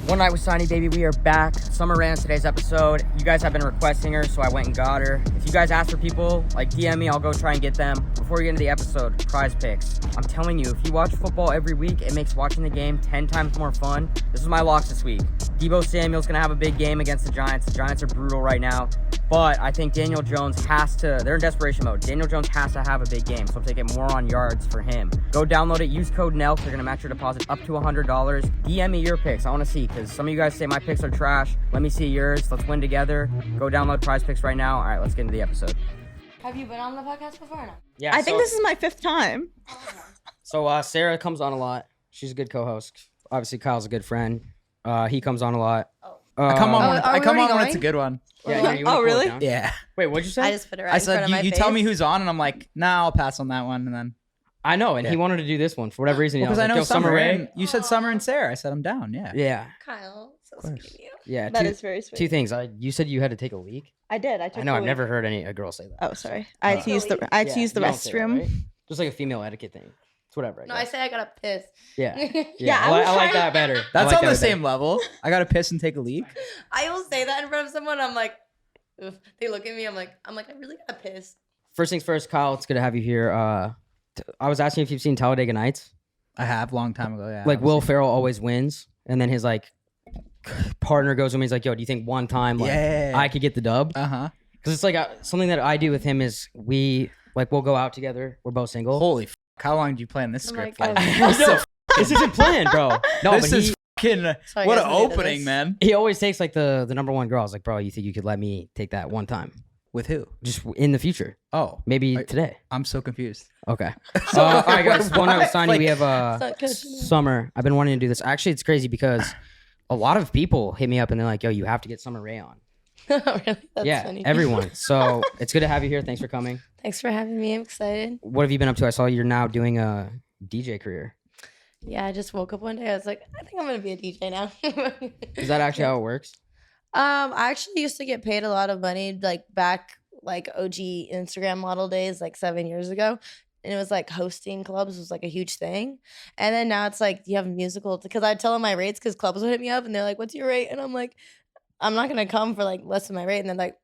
One Night with Steiny, baby. We are back. Sommer ran today's episode. You guys have been requesting her, so I went and got her. If you guys ask for people, like DM me, I'll go try and get them. Before we get into the episode, prize picks. I'm telling you, if you watch football every week, it makes watching the game 10 times more fun. This is my locks this week. Deebo Samuel's going to have a big game against the Giants. The Giants are brutal right now. But I think Daniel Jones has to, they're in desperation mode. Daniel Jones has to have a big game, so I'm taking more on yards for him. Go download it, use code NELK. They're going to match your deposit up to $100. DM me your picks. I want to see, because some of you guys say my picks are trash. Let me see yours. Let's win together. Go download prize picks right now. All right, let's get into the episode. Have you been on the podcast before or not? Yeah, I think this is my 5th time. So Sarah comes on a lot. She's a good co-host. Obviously, Kyle's a good friend. He comes on a lot. I come on. I come on when it's a good one. Yeah, you wanna Oh, pull it really? down? Yeah. Wait, what'd you say? I just put it right I in front said of my you face. tell me who's on, and I'm like, nah, I'll pass on that one, and then I know, and he Yeah. wanted to do this one for whatever reason. because was I like, know yo, Summer. Ray. And you said Summer and Sarah. I said I'm down. Yeah. Yeah, Kyle, so course. sweet of you. yeah. That two, is very sweet. two things. You said you had to take a leak. I did. I took I know. a I've leak. never heard a girl say that. Oh, sorry. I had to use the Yeah, use the you don't say that, restroom. right? Just like a female etiquette thing. It's whatever. No, I say I gotta piss. Yeah. Yeah, I, I was I like trying- that better. I That's like on that the same level. I gotta piss and take a leak. I will say that in front of someone. I'm like, oof. They look at me. I'm like, I really gotta piss. First things first, Kyle. It's good to have you here. I was asking if you've seen Talladega Nights. I have long time ago. Yeah. Like Will Ferrell always wins, and then his like partner goes to him. He's like, "Yo, do you think one time like I could get the dub?" Uh-huh. Because it's like something that I do with him is we'll go out together. We're both single. Holy f***. How long did you plan this Oh script? my for? God. No, this isn't planned, bro. No, This but is fucking. Sorry, What guys, an I'm gonna do opening, this. man. he always takes like the number one girl. I was like, bro, you think you could let me take that one time, With who? just in the future, Oh, maybe Are- today? I'm so confused. Okay. All right, guys. One Night with Steiny. Like- We have not good. Summer. I've been wanting to do this. Actually, it's crazy because a lot of people hit me up and they're like, "Yo, you have to get Summer Ray on." Really? That's Yeah, funny. everyone. So it's good to have you here. Thanks for coming. Thanks for having me. I'm excited. What have you been up to? I saw you're now doing a DJ career. Yeah, I just woke up one day. I was like, I think I'm gonna be a DJ now. Is that actually how it works? I actually used to get paid a lot of money, like back like OG Instagram model days, like 7 years ago. And it was like hosting clubs was like a huge thing. And then now it's like, you have musical, because I tell them my rates because clubs would hit me up and they're like, what's your rate? And I'm like, I'm not going to come for like less than my rate. And they're like,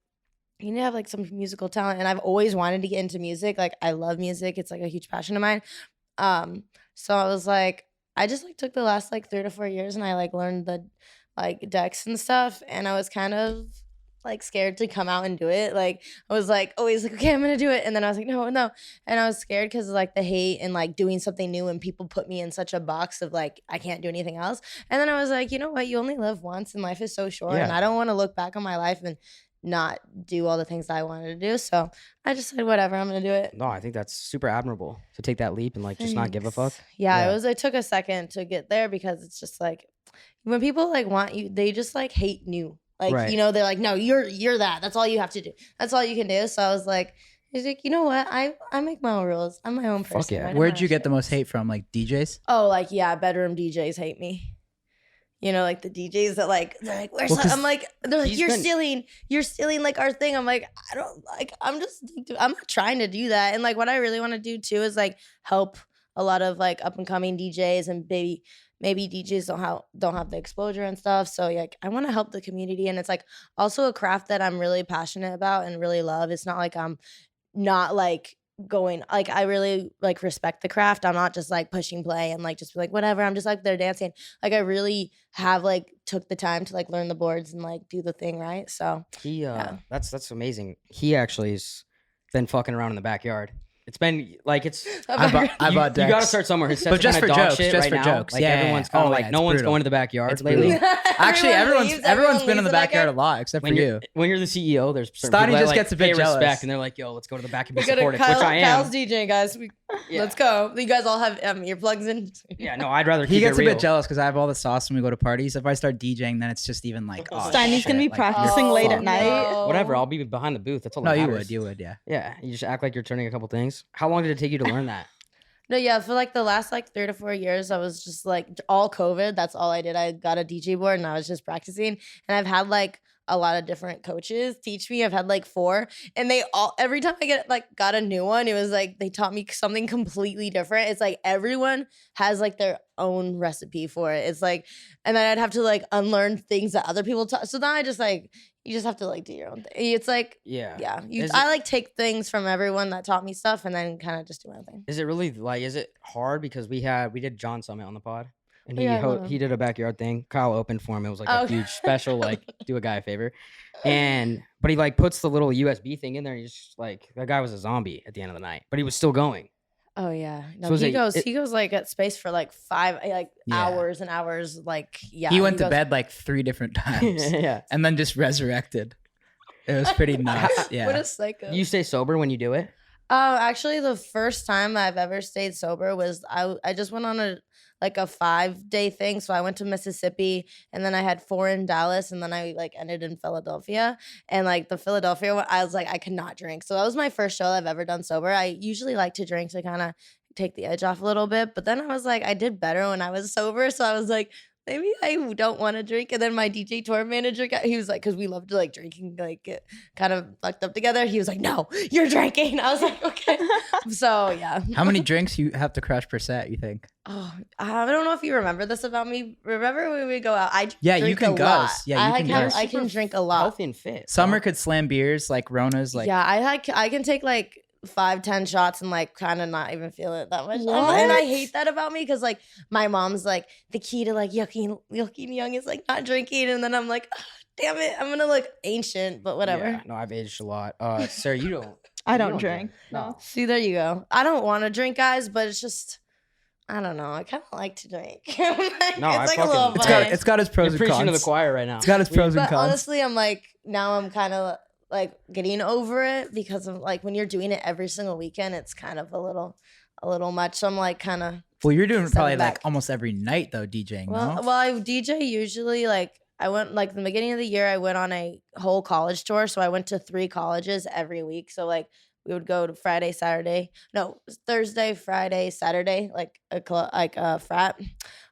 you need to have like some musical talent. And I've always wanted to get into music. Like I love music. It's like a huge passion of mine. So I was like, I just like took the last like 3 to 4 years and I like learned the like decks and stuff. And I was kind of like scared to come out and do it. Like I was like always like, okay, I'm gonna do it. And then I was like, no. And I was scared because of like the hate and like doing something new and people put me in such a box of like, I can't do anything else. And then I was like, you know what? You only live once and life is so short. Yeah. And I don't want to look back on my life and not do all the things that I wanted to do. So I just said, whatever, I'm gonna do it. No, I think that's super admirable to take that leap and like just not give a fuck. Thanks. Yeah, Yeah. it took a second to get there because it's just like when people like want you, they just like hate new. Like, Right. you know, they're like, no, you're that. That's all you have to do. That's all you can do. So I was like, you know what? I make my own rules. I'm my own person. yeah. I know Where'd my you own get the shit. most hate from? Like DJs? Oh, like, yeah, bedroom DJs hate me. You know, like the DJs that like, they're like, where's Well, the-" 'cause I'm like, they're like, he's you're been- stealing like our thing. I'm like, I don't like, I'm not trying to do that. And like, what I really want to do too is like help a lot of like up and coming DJs and maybe DJs don't have the exposure and stuff. So like I want to help the community, and it's like also a craft that I'm really passionate about and really love. It's not like I'm not like going, like I really like respect the craft. I'm not just like pushing play and like just be like whatever. I'm just like there dancing. Like I really have like took the time to like learn the boards and like do the thing right. So He Yeah. that's amazing. He actually's been fucking around in the backyard. It's been like it's I bought you decks. gotta start somewhere. His sets But just are kinda for dog jokes, shit just right for now. jokes. Like Yeah, everyone's yeah. kind of Oh, like yeah, no it's one's brutal. going to the backyard It's lately. brutal. Actually, everyone's Everyone been in leaves the backyard a lot, except for you. When you're the CEO, there's certain Steiny people that, just like, gets a bit pay jealous. respect, and they're like, "Yo, let's go to the back and be We got supportive," which I am. Kyle's DJing, guys. Yeah. Let's go. You guys all have earplugs in. Yeah, no, I'd rather He keep gets it a real. bit jealous because I have all the sauce when we go to parties. If I start DJing, then it's just even like, oh, Steiny's shit. gonna be Like, practicing you're late at fucked. night. Whatever, I'll be behind the booth. That's all. No, that you matters. would, yeah. Yeah, you just act like you're turning a couple things. How long did it take you to learn that? No, yeah, for like the last like 3 to 4 years, I was just like all COVID. That's all I did. I got a DJ board and I was just practicing. And I've had like a lot of different coaches teach me. I've had like 4, and they all every time I got a new one, it was like they taught me something completely different. It's like everyone has like their own recipe for it. It's like, and then I'd have to like unlearn things that other people taught. So now I just like you just have to like do your own thing. It's like yeah. I like take things from everyone that taught me stuff and then kind of just do my own thing. Is it really like is it hard because we did John Summit on the pod and he did a backyard thing. Kyle opened for him. It was like a huge special like do a guy a favor, but he like puts the little USB thing in there. And he's just like that guy was a zombie at the end of the night, but he was still going. Oh yeah, no, so he goes like at space for like 5 hours and hours. Like he went to bed like 3 different times. And then just resurrected. It was pretty nuts. Yeah, what a psycho. You stay sober when you do it? Actually, the first time I've ever stayed sober was I just went on a 5-day thing. So I went to Mississippi, and then I had 4 in Dallas, and then I like ended in Philadelphia. And like the Philadelphia one, I was like I could not drink. So that was my first show I've ever done sober. I usually like to drink to kind of take the edge off a little bit, but then I was like I did better when I was sober. So I was like, maybe I don't want to drink. And then my DJ tour manager he was like, because we loved to like drinking, like get kind of fucked up together. He was like, no, you're drinking. I was like, okay. So yeah. How many drinks you have to crush per set, you think? Oh, I don't know if you remember this about me. Remember when we go out? You can gush. Yeah, you can gush. I can drink a lot. Healthy and fit. Summer could slam beers like Rona's. Like I can take like 5-10 shots and like kind of not even feel it that much. And I hate that about me because like my mom's like the key to like yucky young is like not drinking, and then I'm like, oh, damn it, I'm gonna look ancient, but whatever. Yeah, no, I've aged a lot. Sarah, you don't. I don't drink. No. See, there you go. I don't want to drink, guys, but it's just I don't know. I kind of like to drink. It's got its pros and cons. Preaching to the choir right now. It's got its pros and but cons. Honestly, I'm like now I'm kind of like getting over it because of like when you're doing it every single weekend, it's kind of a little much. So I'm like kind of. Well, you're doing probably like almost every night though, DJing. Well, I DJ usually like I went like the beginning of the year. I went on a whole college tour, so I went to 3 colleges every week. So like we would go to Thursday, Friday, Saturday, like a frat or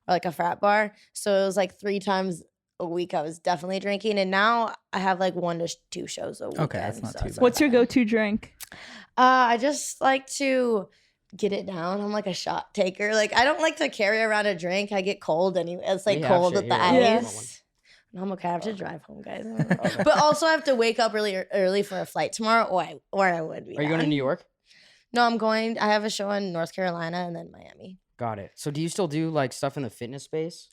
like a frat bar. So it was like 3 times a week I was definitely drinking, and now I have like 1 to 2 shows a week. Okay, that's not too bad. What's your go-to drink? I just like to get it down. I'm like a shot taker. Like I don't like to carry around a drink. I get cold anyway. It's like cold at the ice. No, I'm okay. I have to drive home, guys. But also I have to wake up really early for a flight tomorrow, or I would be. Are you going to New York? No, I have a show in North Carolina and then Miami. Got it. So do you still do like stuff in the fitness space?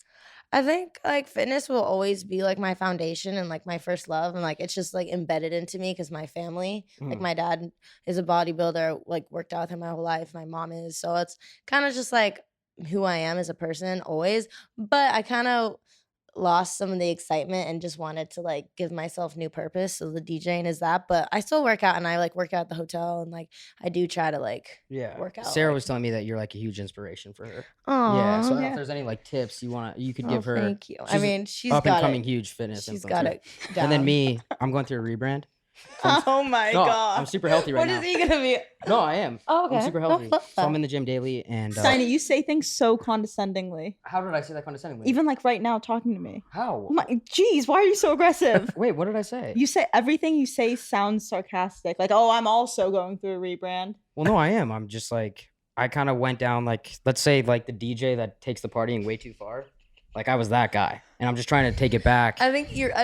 I think like fitness will always be like my foundation and like my first love, and like it's just like embedded into me because my family, like my dad is a bodybuilder, like worked out with him my whole life. My mom is, so it's kind of just like who I am as a person always. But I kind of lost some of the excitement and just wanted to like give myself new purpose. So the DJing is that, but I still work out, and I like work out at the hotel, and like I do try to like work out. Sarah was telling me that you're like a huge inspiration for her. Oh yeah. So if there's any like tips you could give her. Thank you. I mean, she's up and coming huge fitness. She's got it down. And then me, I'm going through a rebrand. Oh my god! I'm super healthy right now. What is he gonna be? No, I am. Oh, okay. I'm super healthy. So I'm in the gym daily. And Steiny, you say things so condescendingly. How did I say that condescendingly? Even like right now, talking to me. How? Oh my, geez, why are you so aggressive? Wait, what did I say? You say everything you say sounds sarcastic. Like, oh, I'm also going through a rebrand. Well, no, I am. I'm just like I kind of went down like let's say like the DJ that takes the partying way too far. Like I was that guy, and I'm just trying to take it back. I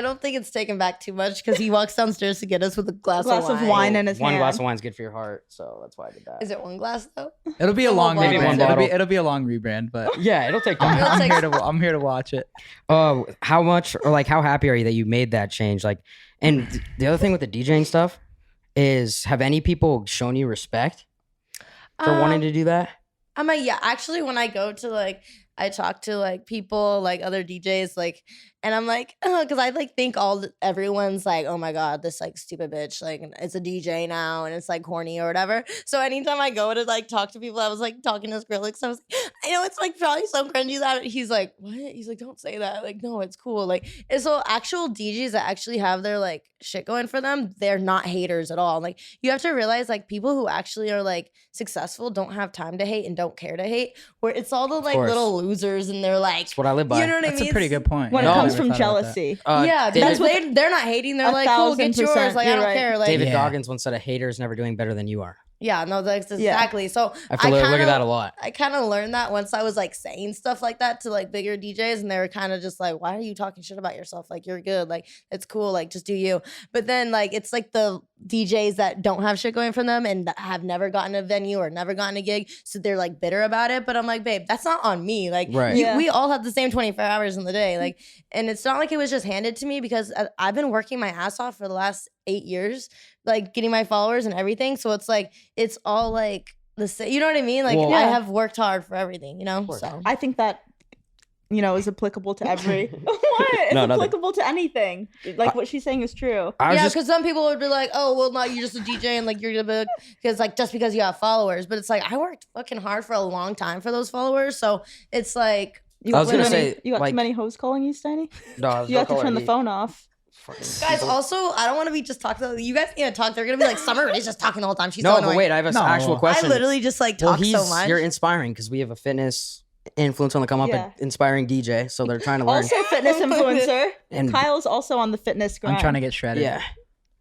don't think it's taken back too much because he walks downstairs to get us with a glass of wine in his hand. 1 glass of wine is good for your heart, so that's why I did that. Is it 1 glass though? It'll be a long maybe rebrand. 1 bottle. It'll be a long rebrand, but yeah, it'll take I'm time. I'm here to watch it. How much or like how happy are you that you made that change? Like, and the other thing with the DJing stuff is, have any people shown you respect for wanting to do that? Actually, when I go to like, I talk to like people, like other DJs, like, and I'm like, because I like think everyone's like, oh my god, this like stupid bitch, like it's a DJ now and it's like corny or whatever. So anytime I go to like talk to people, I was like talking to Skrillex, I was like, I know it's like probably so cringy that he's like, what? He's like, don't say that. Like, no, it's cool. Like, and so actual DJs that actually have their like shit going for them, they're not haters at all. Like, you have to realize like people who actually are like successful don't have time to hate and don't care to hate. Where it's all the like little losers and they're like, That's what I live by. you know what That's I mean? a pretty good point. When No, it I comes never from thought about that. jealousy. Yeah, David, they're not hating. They're like, cool, get yours. 1,000%, Like, I you're don't right. care. Like, David Yeah. Goggins once said a hater is never doing better than you are. yeah, no, that's exactly. So I have to look at that a lot. I kind of learned that once I was like saying stuff like that to like bigger DJs, and they were kind of just like, "Why are you talking shit about yourself? Like, you're good. Like, it's cool. Like, just do you." But then like it's like the DJs that don't have shit going for them and that have never gotten a venue or never gotten a gig, so they're like bitter about it. But I'm like, babe, that's not on me. Like, Right. Yeah. we all have the same 24 hours in the day. Like, and it's not like it was just handed to me because I've been working my ass off for the last 8 years, like getting my followers and everything. So it's like it's all like the same. You know what I mean? Like Well, I Yeah. have worked hard for everything. You know, course. so. I think that, is applicable to every. What? It's No, nothing. applicable to anything. Like what she's saying is true. I was Yeah, just because some people would be like, "Oh, well, no, you're just a DJ, and like you're gonna because like just because you have followers." But it's like I worked fucking hard for a long time for those followers, so it's like You I was got gonna too many- say, you got like- too many hoes calling you, Steiny. no, You have to turn the phone off. guys. Also, I don't want to be just talking. You guys can't talk. They're gonna be like, "Summer is just talking the whole time." She's so No, annoying. but wait, I have an No. actual I question. literally just like talk so much. You're inspiring because we have a fitness influencer on the come up, Yeah. and inspiring DJ, so they're trying to learn. Also, fitness influencer. And- Kyle's also on the fitness grind. I'm trying to get shredded. Yeah,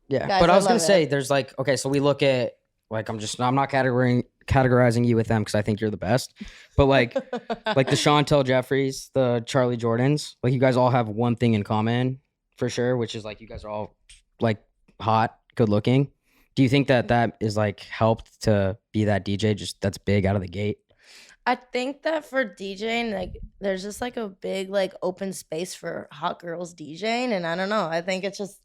yeah. Guys, but I I was gonna love say, it. there's like, okay, so we look at like I'm not categorizing you with them because I think you're the best, but like the Chantel Jeffries, the Charlie Jordans, like you guys all have one thing in common for sure, which is like you guys are all like hot, good looking. Do you think that is like helped to be that DJ just that's big out of the gate? I think that for DJing, like there's just like a big like open space for hot girls DJing, and I don't know. I think it's just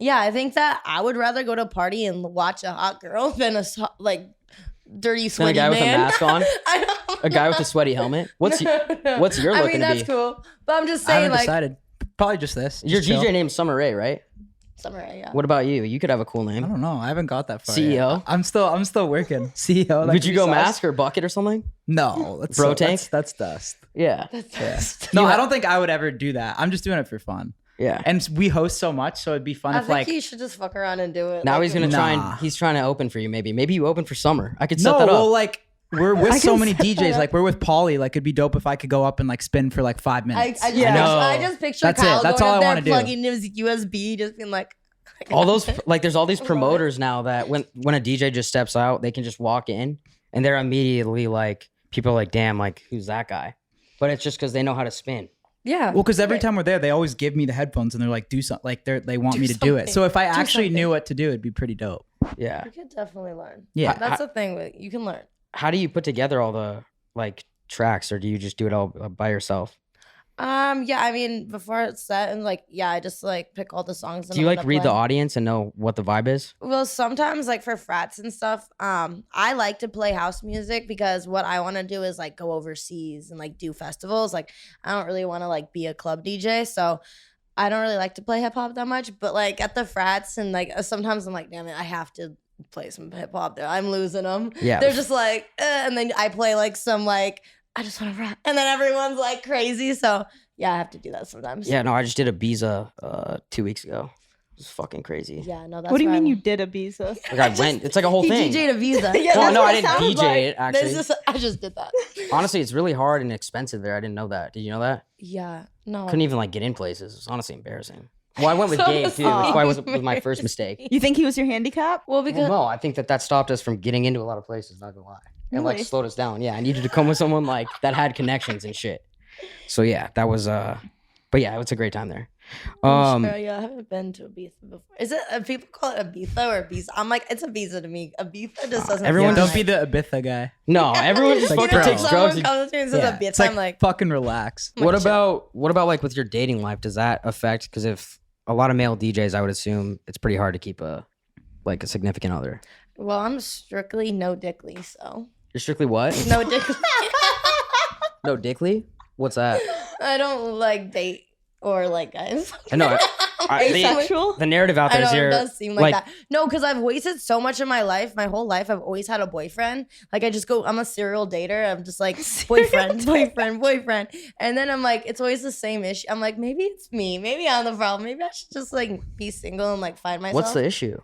I think that I would rather go to a party and watch a hot girl than like dirty Than a sweaty guy with a man. mask on, I don't a guy with know. a sweaty helmet. What's your No. what's your I looking mean, to that's be? cool, but I'm just I saying haven't like decided. Probably just this. Your Just chill. DJ name's Summer Ray, right? Summer, yeah. What about you? You could have a cool I name. don't know. I haven't got that far. CEO? Yet. I'm still working. CEO. Would you go mask? mask or bucket or something? No. That's Bro tank? That's dust. Yeah, Yeah. No, You I ha- don't think I would ever do that. I'm just doing it for fun. yeah. And we host so much, so it'd be fun I if think like you should just fuck around and do it. Now like, he's gonna Nah. he's trying to open for you. Maybe you open for Summer. I could set no, that up. well, like we're with I so can many set that DJs. up. Like we're with Pauly. Like it'd be dope if I could go up and like spin for like 5 minutes. I just picture That's it. Kyle That's going all up I there wanna do. plugging his USB, just being like, All those like there's all these love it. promoters now that when a DJ just steps out, they can just walk in and they're immediately like people are like, damn, like who's that guy? But it's just because they know how to spin. yeah. Well, because every time we're there, they always give me the headphones and they're like, do something. Like they want Do me to do it. something. So if I Do actually something. knew what to do, it'd be pretty dope. Yeah. You could definitely learn. Yeah. That's the thing. With you can learn. How do you put together all the like tracks, or do you just do it all by yourself? Yeah, I mean, before it's set and like, I just like pick all the songs. Do you like read the audience and know what the vibe is? Well, sometimes like for frats and stuff, I like to play house music because what I want to do is like go overseas and like do festivals. Like I don't really want to like be a club DJ, so I don't really like to play hip hop that much. But like at the frats and like sometimes I'm like, damn it, I have to play some hip hop there. I'm losing them. Yeah. They're just like, and then I play like some like I just want to rap, and then everyone's like crazy. So yeah, I have to do that sometimes. Yeah, no, I just did a Ibiza 2 weeks ago. It was fucking crazy. Yeah, no, that's What do you where mean I'm- you did Ibiza? Like I went. It's like a whole He thing. DJ'd a visa. Yeah, Well, that's no, what I it didn't sounds DJ like. it actually. I just did that. Honestly, it's really hard and expensive there. I didn't know that. Did you know that? Yeah, no. Couldn't even like get in places. It's honestly embarrassing. Well, I went with So Gabe too. That's sorry. why it was my first mistake. You think he was your handicap? Well, because Well, no, I think that stopped us from getting into a lot of places. Not gonna lie, and like Really? slowed us down. Yeah, I needed to come with someone like that had connections and shit. So yeah, that was but yeah, it was a great time there. Australia, I haven't been to Ibiza before. Is it people call it Ibiza or Ibiza? I'm like, it's Ibiza to me. Ibiza just doesn't. everyone Yeah, sound don't be right. the Ibiza guy. No, everyone just Like, fucking bro. takes drugs. Someone And, comes to me and says Yeah. Ibiza. It's like, I'm like, fucking relax. I'm like, chill. what about like with your dating life? Does that affect? Because if a lot of male DJs, I would assume it's pretty hard to keep a significant other. Well, I'm strictly no dickly, so You're strictly what? no dickly. No dickly? What's that? I don't like date or like guys. I know. Asexual? The narrative out I there know is it you're does seem like that. No, because I've wasted so much of my life. My whole life, I've always had a boyfriend. Like I just go, I'm a serial dater. I'm just like boyfriend, boyfriend. And then I'm like, it's always the same issue. I'm like, maybe it's me. Maybe I'm the problem. Maybe I should just like be single and like find myself. What's the issue?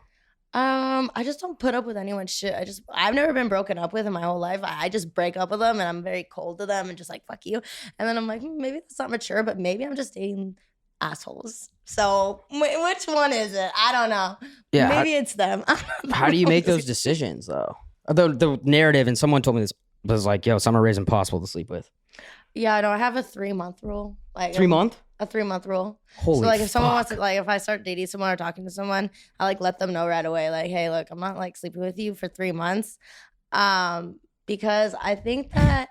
I just don't put up with anyone's shit. I've never been broken up with in my whole life. I just break up with them and I'm very cold to them and just like, fuck you. And then I'm like, maybe that's not mature, but maybe I'm just dating assholes. So which one is it? I don't know. Yeah, maybe it's them. How do you make those decisions though? The narrative, and someone told me this, was like, yo, Summer Ray's impossible to sleep with. Yeah, no, I have a 3-month rule. Like 3 month? A 3-month rule. Holy so like if someone fuck. wants to, like if I start dating someone or talking to someone, I like let them know right away, like, hey, look, I'm not like sleeping with you for 3 months. Because I think that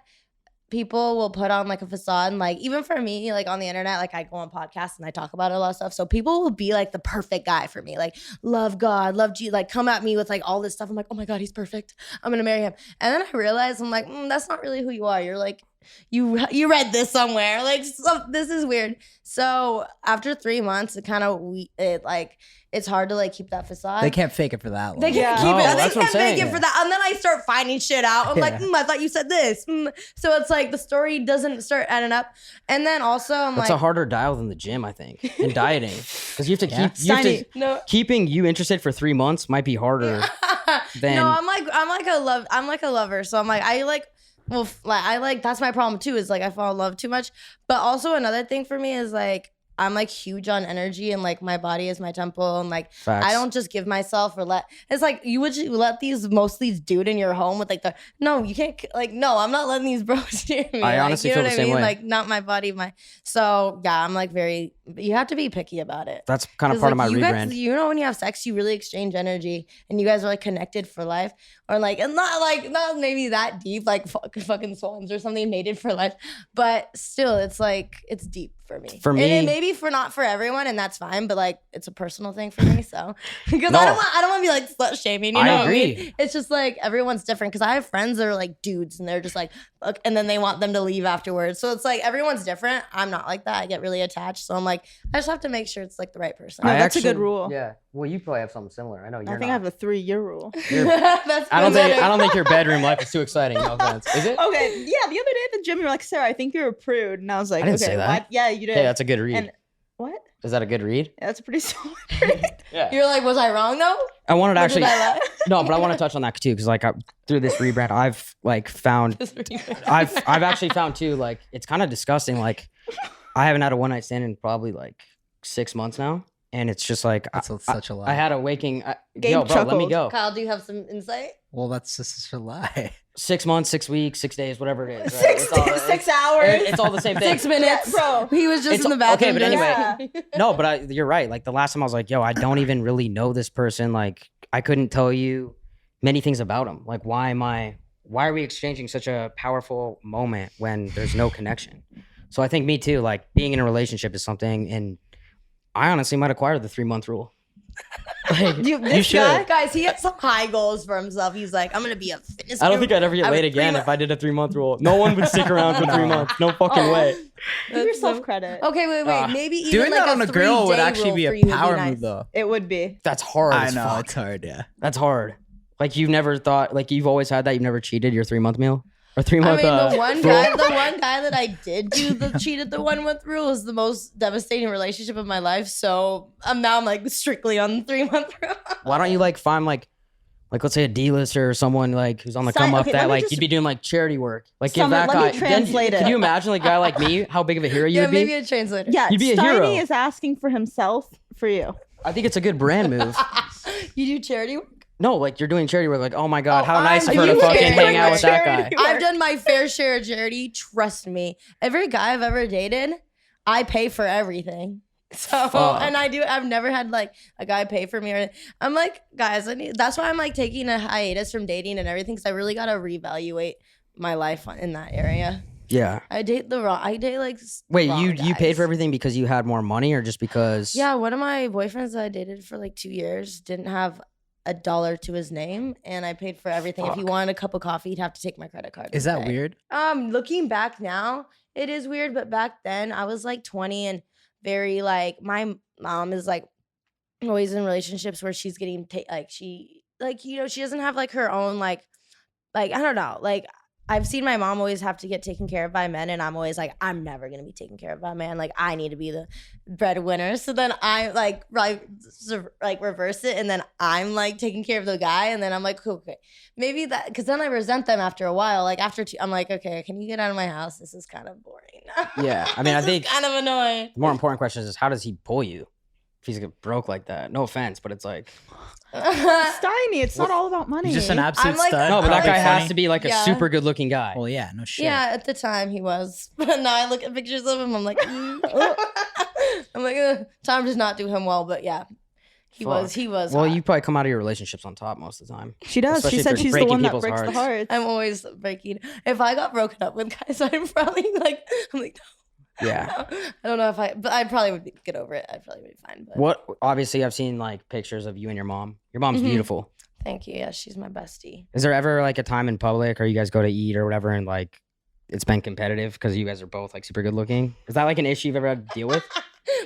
people will put on like a facade, and like even for me, like on the internet, like I go on podcasts and I talk about a lot of stuff. So people will be like the perfect guy for me, like love God, love Jesus, like come at me with like all this stuff. I'm like, oh my God, he's perfect. I'm gonna marry him. And then I realize I'm like, that's not really who you are. You're like, you read this somewhere, like this is weird. So after 3 months, it's hard to like keep that facade. They can't fake it for that long. They can't keep No, it. that's They what I'm can't make saying. it for that. And then I start finding shit out. I'm like, I thought you said this. So it's like the story doesn't start adding up. And then also I'm That's like, a harder dial than the gym, I think, in dieting, because you have to Yeah. no. keeping you interested for 3 months might be harder than. No, I'm like a lover. So I'm like, that's my problem too, is like I fall in love too much. But also another thing for me is like, I'm like huge on energy, and like my body is my temple, and like Facts. I don't just give myself or it's like you let these dude in your home with like no, you can't, like, no, I'm not letting these bros near me. I Like, honestly you know feel what the I same mean? way. Like not my body, so yeah, I'm like you have to be picky about it. That's kind of 'Cause, part of like, my you rebrand. guys, you know, when you have sex, you really exchange energy, and you guys are like connected for life, or like, and not maybe that deep, like fucking swans or something, mated for life, but still, it's like it's deep for me. For me- and it maybe not for everyone, and that's fine. But like, it's a personal thing for me. So because No. I don't want to be like slut shaming. You I know what agree. mean? It's just like everyone's different. Because I have friends that are like dudes, and they're just like, look, and then they want them to leave afterwards. So it's like everyone's different. I'm not like that. I get really attached. So I'm like, I just have to make sure it's like the right person. No, that's a good rule. Yeah. Well, you probably have something similar. I know you're I think I have a 3-year rule. That's I don't better. think your bedroom life is too exciting. No offense. Is it? Okay, yeah. The other day at the gym, you're like, Sarah, I think you're a prude, and I was like, I didn't okay, say that. what? Yeah, you did. Okay, that's a good read. And what? Is that a good read? Yeah, that's a pretty solid read. Yeah. You're like, was I wrong though? I wanted to Or actually. did I lie? No, but I want to touch on that too, because like through this rebrand, I've like found, I've actually found too, like it's kind of disgusting. Like I haven't had a one night stand in probably like 6 months now, and it's just like That's such a lie. I had a waking. Gabe Yo, bro, let me chuckled. go. Kyle, do you have some insight? Well, that's just such a lie. 6 months, 6 weeks, 6 days, whatever it is. Right? It's all- 6 hours. It's all the same thing. 6 minutes, bro. He was just It's- in the bathroom. okay, but just- anyway. No, but you're right. Like the last time I was like, yo, I don't even really know this person. Like I couldn't tell you many things about him. Like why are we exchanging such a powerful moment when there's no connection? So I think me too, like being in a relationship is something, and I honestly might acquire the 3 month rule. Like, This should. guy? Guys, he has some high goals for himself. He's like, I'm gonna be a fitness. I don't guru. think I'd ever get I laid would again dream if I did a 3 month rule. No one would stick around for 3 months. No fucking way. Give That's yourself so- credit. Okay, wait. Maybe even Doing like that on a girl would 3-day actually rule be for a you would power nice. move, though. It would be. That's hard. I as know fuck. it's hard. Yeah. That's hard. Like you've never thought, like you've always had that. You've never cheated your 3 month meal or 3 I month. mean, the one rule? guy that I did do the cheated the 1 month rule is the most devastating relationship of my life. So I'm like strictly on the 3 month rule. Why don't you like find like let's say a D-lister or someone like who's on the Sign- come up okay, let that me like just- you'd be doing like charity work. Like give Sommer, that let guy. me translate it. Can you imagine like a guy like me? How big of a hero you Yeah, would be? maybe a translator. Yeah, You'd be a Steiny hero. is asking for himself for you. I think it's a good brand move. You do charity work? No, like you're doing charity work. Like, oh my god, Oh, how nice I'm of her to doing fucking charity hang out work. with that guy. Charity I've done my fair share of charity. Trust me. Every guy I've ever dated, I pay for everything. So, Fuck. and I've never had like a guy pay for me. Or I'm like, guys, that's why I'm like taking a hiatus from dating and everything. Cause I really got to reevaluate my life in that area. Yeah. I date like Wait, wrong you paid guys. for everything because you had more money, or just because? Yeah, one of my boyfriends that I dated for like 2 years didn't have $1 to his name, and I paid for everything. If he Fuck. wanted a cup of coffee, he'd have to take my credit card. Is to that pay. weird? Looking back now, it is weird, but back then I was like 20 and very like my mom is like always in relationships where she's getting she doesn't have like her own like I don't know, like I've seen my mom always have to get taken care of by men, and I'm always like, I'm never gonna be taken care of by a man. Like, I need to be the breadwinner. So then I like reverse it, and then I'm like taking care of the guy, and then I'm like, okay, maybe that, because then I resent them after a while. Like after I'm like, okay, can you get out of my house? This is kind of boring. Yeah, I mean, I think kind of annoying. the more important question is how does he pull you if he's broke like that? No offense, but it's like. Steiny, it's not all about money. He's just an absolute like- stud. No, but that probably guy has funny. to be like a Yeah. super good looking guy. Well, yeah, no shit. Yeah, at the time he was, but now I look at pictures of him. I'm like, I'm like, time does not do him well. But yeah, he was. Well, hot. you probably come out of your relationships on top most of the time. She does. Especially She if said you're she's the breaking one that people's breaks the hearts. hearts. I'm always breaking. If I got broken up with guys, I'd probably like. I'm like, Yeah. I don't know if but I probably would get over it. I'd probably be fine. But What? Obviously, I've seen like pictures of you and your mom. Your mom's Mhm. beautiful. Thank you. Yeah, she's my bestie. Is there ever like a time in public or you guys go to eat or whatever and like it's been competitive because you guys are both like super good looking? Is that like an issue you've ever had to deal with?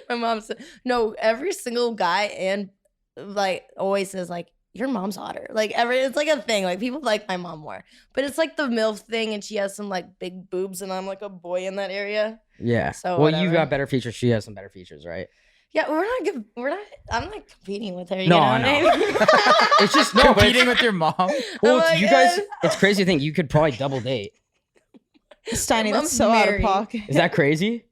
My mom said, no, every single guy and like always says like, your mom's hotter. Like it's like a thing. Like people like my mom more, but it's like the MILF thing, and she has some like big boobs, and I'm like a boy in that area. Yeah. So well, you whatever. got better features. She has some better features, right? Yeah, we're not good. We're not. I'm not competing with her. You No, know I what I know. mean? It's just no, but Competing with your mom. well, like, you guys. It's crazy to think you could probably double date. Steiny, Mom's that's so out of married. pocket. Is that crazy?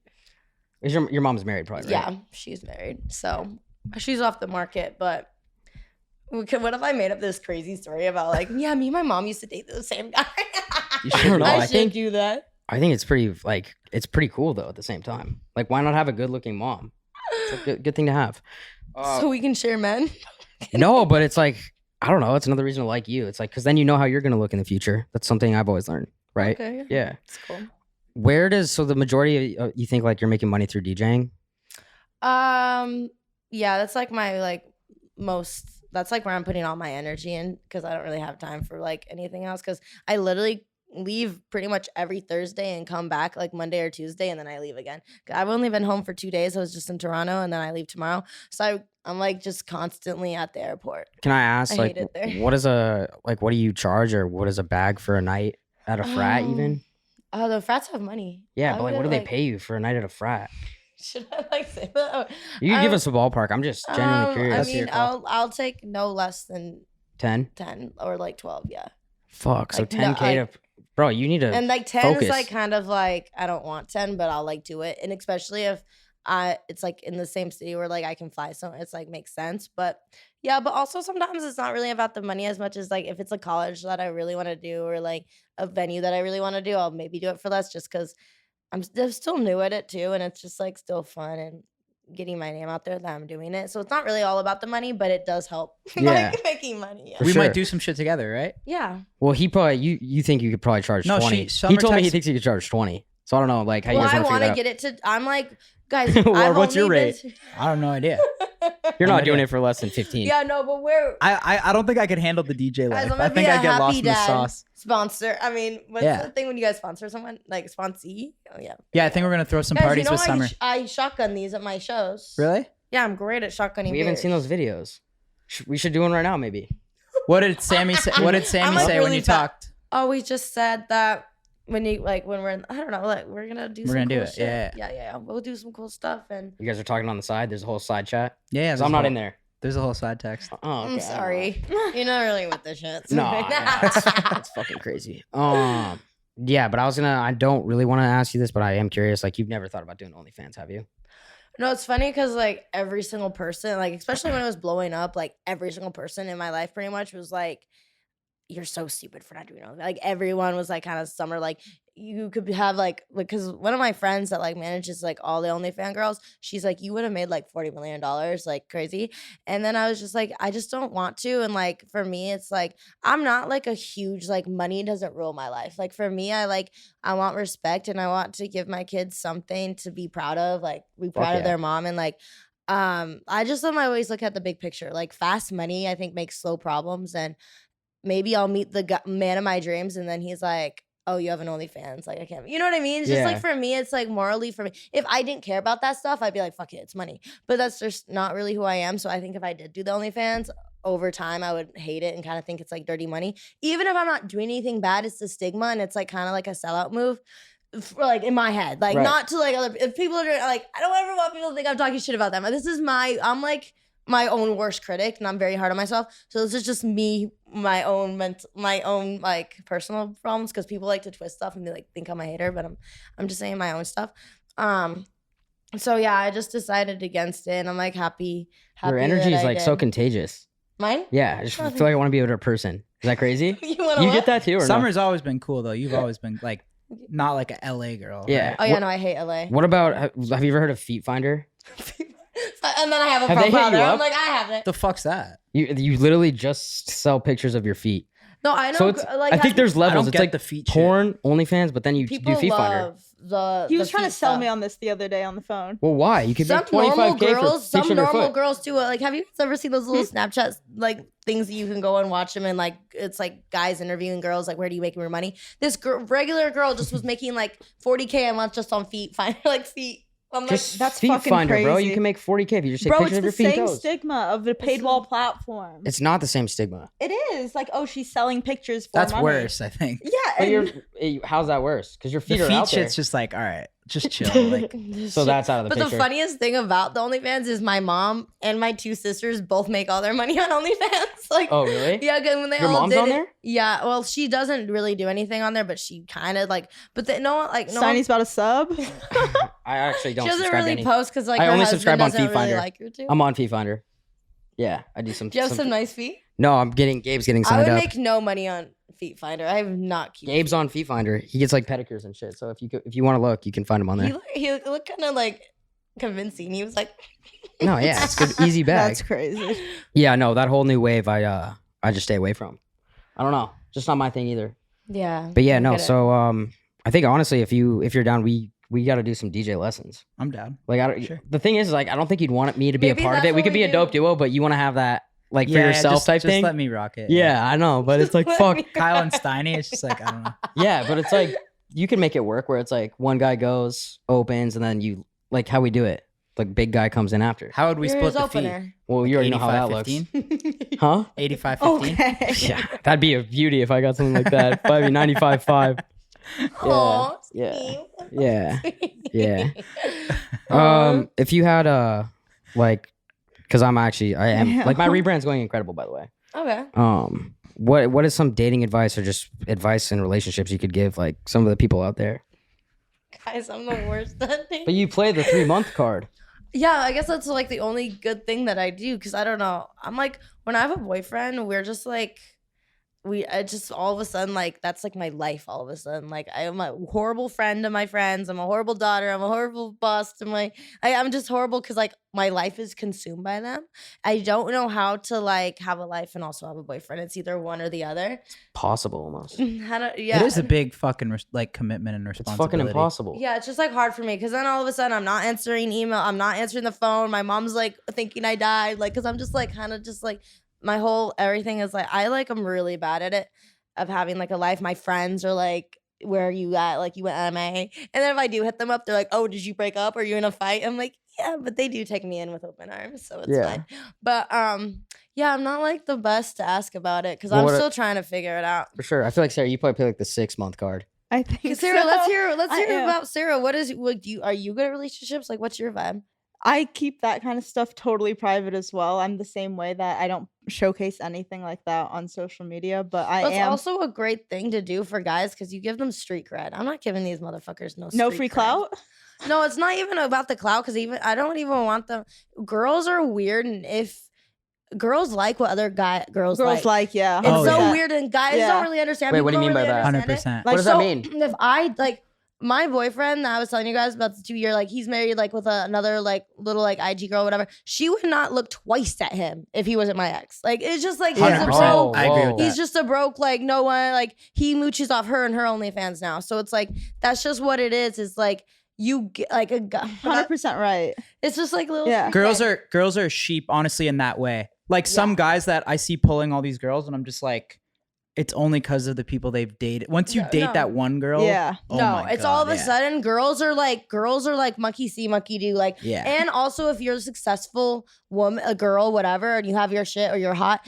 Is your mom's married, probably? Right? Yeah, she's married, so she's off the market. But what if I made up this crazy story about like, yeah, me and my mom used to date the same guy? You I should don't know. I I should think do that. I think it's pretty cool though. At the same time, like, why not have a good looking mom? It's a good thing to have. So we can share men. No, but it's like I don't know. It's another reason to like you. It's like because then you know how you're gonna look in the future. That's something I've always learned, right? Okay. Yeah. It's cool. Where does the majority of you think like you're making money through DJing? Yeah, that's like my like most. That's like where I'm putting all my energy in because I don't really have time for like anything else. Because I literally leave pretty much every Thursday and come back like Monday or Tuesday, and then I leave again. I've only been home for 2 days. I was just in Toronto, and then I leave tomorrow. So I'm like just constantly at the airport. Can I ask I like hate it there. what do you charge or what is a bag for a night at a frat even? Oh, the frats have money. Yeah, I but like would, what do they pay you for a night at a frat? Should I like say that? You can give us a ballpark. I'm just genuinely curious. I mean, I'll take no less than 10? 10 or like 12. Yeah. Fuck. So Like, no, 10K to bro, you need to And like 10 focus. is like kind of like I don't want 10, but I'll like do it. And especially if it's like in the same city where like I can fly, so it's like makes sense. But yeah, but also sometimes it's not really about the money as much as like if it's a college that I really want to do or like a venue that I really want to do, I'll maybe do it for less just because I'm still new at it too, and it's just like still fun and getting my name out there that I'm doing it. So it's not really all about the money, but it does help Yeah. like making money. Yeah. For we sure. might do some shit together, right? Yeah. Well, he probably you think you could probably charge No, 20. she- He Summer told me he text- thinks he could charge 20. So I don't know like how Well, you guys I want want to to figure get it to. I'm like, guys, Well, I've what's your only been rate? to- I don't know idea. out. You're not I'm doing gonna- it for less than 15. Yeah, no, but we're I don't think I could handle the DJ guys, life. I'm I gonna think be a I get lost happy in the dad sauce. sponsor. I mean, what's Yeah. the thing when you guys sponsor someone like sponsee? Oh yeah. Yeah, I think we're gonna throw some Guys, parties you know with Summer. I shotgun these at my shows. Really? Yeah, I'm great at shotgunning. We haven't seen beers. those videos. We should do one right now maybe. What did Sammy say? What did Sammy I'm, like, say when really you bad. talked? Oh, we just said that when we're in, I don't know, like we're gonna do. We're some gonna do cool it, shit. yeah. Yeah. We'll do some cool stuff, and You guys are talking on the side. There's a whole side chat. Yeah, So I'm not in there. There's a whole side text. Oh, okay, I'm sorry. You're not really with the shit. No, that's fucking crazy. Yeah, but I don't really want to ask you this, but I am curious. Like, you've never thought about doing OnlyFans, have you? No, it's funny because like every single person, like especially when it was blowing up, like every single person in my life pretty much was like, "You're so stupid for not doing it." Like everyone was like kind of Summer, like you could have like because one of my friends that like manages like all the OnlyFans girls, she's like, "You would have made like $40 million, like crazy." And then I was just like, I just don't want to. And like for me, it's like I'm not like a huge like money doesn't rule my life. Like for me, I want respect and I want to give my kids something to be proud of, like be proud yeah. of their mom and like. I just always look at the big picture. Like fast money, I think makes slow problems, and maybe I'll meet the man of my dreams, and then he's like, "Oh, you have an OnlyFans." Like I can't, you know what I mean? It's just like for me, it's like morally for me. If I didn't care about that stuff, I'd be like, "Fuck it, it's money." But that's just not really who I am. So I think if I did do the OnlyFans, over time I would hate it and kind of think it's like dirty money. Even if I'm not doing anything bad, it's the stigma and it's like kind of like a sellout move. For, like in my head, like not to like other if people are doing, like I don't ever want people to think I'm talking shit about them. This is I'm like my own worst critic and I'm very hard on myself. So this is just me, my own like personal problems because people like to twist stuff and they like think I'm a hater, but I'm just saying my own stuff. So yeah, I just decided against it and I'm like happy Your energy is like so contagious. Mine? Yeah, I just feel like I want to be a better person. Is that crazy? you what? Get that too? Or Summer's always been cool though. You've always been like not like a LA girl. Yeah. Right? Oh yeah, no, I hate LA. What about have you ever heard of Feet Finder? And then I have a Have they hit profile you there. up? I'm like, I have it. The fuck's that? You literally just sell pictures of your feet. No, I know. So it's, like I think there's I levels. don't It's get like the feet porn, OnlyFans, but then you people do Feet Finder. love He was trying to feet sell stuff. me on this the other day on the phone. Well, why? You could Some make normal 25K girls, for some your normal foot. girls do it. Like, have you guys ever seen those little Snapchat like things that you can go and watch them and like it's like guys interviewing girls like where do you make your money? This regular girl just was making like 40K a month just on Feet Finder, like feet. I'm like, Just that's Feet fucking Finder, bro. crazy. You can make 40K if you just take Bro, pictures it's of the your feet and same toes. stigma of the paid wall platform. It's not the same stigma. It is like, oh, she's selling pictures for That's money. worse, I think. Yeah, But and how's that worse? Because your feet The are feet out there. shit's just like, all right, just chill. Like, So that's out of the But picture. the funniest thing about the OnlyFans is my mom and my two sisters both make all their money on OnlyFans. Like, Oh, really? yeah, because when they Your all mom's did on it, there? yeah. Well, she doesn't really do anything on there, but she kind of like. But no one like no. one- Steiny's about a sub. I actually don't She doesn't subscribe really to any. post because like I her only husband subscribe on doesn't Feet really Finder. like her too. I'm on Feet Finder. Yeah, I do some. Do you have some nice feet? No, Gabe's getting I signed would up. make no money on Feet Finder. I have not. Gabe's on Feet Finder. He gets like pedicures and shit. So if you want to look, you can find him on there. He looked kind of like convincing. He was like, No, yeah, it's good, easy bag. That's crazy. Yeah, no, that whole new wave, I just stay away from. I don't know, just not my thing either. yeah. But yeah, I no. get it. So I think honestly, if you're down, we got to do some DJ lessons. I'm down. Like, Sure. the thing is, like, I don't think you'd want me to be Maybe a part of that's it. We what could we be a do. dope duo, but you want to have that like for yourself just, type just thing. let me rock it. Yeah, I know, but it's like Let fuck. me- Kyle and Steiny, it's just like, I don't know. Yeah, but it's like you can make it work where it's like one guy goes, opens, and then you like how we do it. Like big guy comes in after. How would we You're split his the fee? opener. Well, you already know how that looks. 85-15? Huh? 85-15? Okay. Yeah, that'd be a beauty if I got something like that. Probably 95.5. Aw, Yeah. Steve. Yeah. Yeah. If you had like, because I am Yeah. like my rebrand's going incredible, by the way. Okay. What is some dating advice or just advice in relationships you could give like some of the people out there? Guys, I'm the worst at things. But you play the 3-month card. Yeah, I guess that's like the only good thing that I do because I don't know. I'm like when I have a boyfriend, we're just like I just all of a sudden like that's like my life. All of a sudden, like I am a horrible friend to my friends. I'm a horrible daughter. I'm a horrible boss to I'm just horrible because like my life is consumed by them. I don't know how to like have a life and also have a boyfriend. It's either one or the other. Possible almost. Yeah, It is a big fucking like commitment and It's responsibility. fucking impossible. Yeah, it's just like hard for me because then all of a sudden I'm not answering email. I'm not answering the phone. My mom's like thinking I died. Like, cause I'm just like kind of just like my whole everything is like I'm really bad at it of having like a life. My friends are like, where are you at? Like you went MA. And then if I do hit them up, they're like, oh, did you break up? Are you in a fight? I'm like, yeah, but they do take me in with open arms, so it's Yeah. fine. But yeah, I'm not like the best to ask about it because Well, I'm what still trying to figure it out. For sure. I feel like Sarah, you probably play like the 6-month card. I think Sarah, so. let's I hear am. about Sarah. What are you good at relationships? Like, what's your vibe? I keep that kind of stuff totally private as well. I'm the same way that I don't showcase anything like that on social media, but I It's am also a great thing to do for guys because you give them street cred. I'm not giving these motherfuckers no no street free cred. clout. No, it's not even about the clout because I don't even want them. Girls are weird, and if girls like what other girls like, yeah. it's Oh, so yeah. weird, and guys Yeah. don't really understand. Wait, People what do you don't mean by really that? understand it. 100%. What does that mean? If I like my boyfriend that I was telling you guys about the 2-year, like he's married like with another like little like IG girl, whatever. She would not look twice at him if he wasn't my ex. Like it's just like he's a 100%. broke. I agree with that. He's just a broke like no one like he mooches off her and her OnlyFans now. So it's like that's just what it is. Is like you get like a guy. 100% right. It's just like little Yeah. street Girls are sheep, honestly, in that way. Like some guys that I see pulling all these girls, and I'm just like, it's only because of the people they've dated. Once you date that one girl, yeah. oh no, my it's God, all of a sudden girls are like monkey see, monkey do. Like, and also if you're a successful woman, a girl, whatever, and you have your shit or you're hot,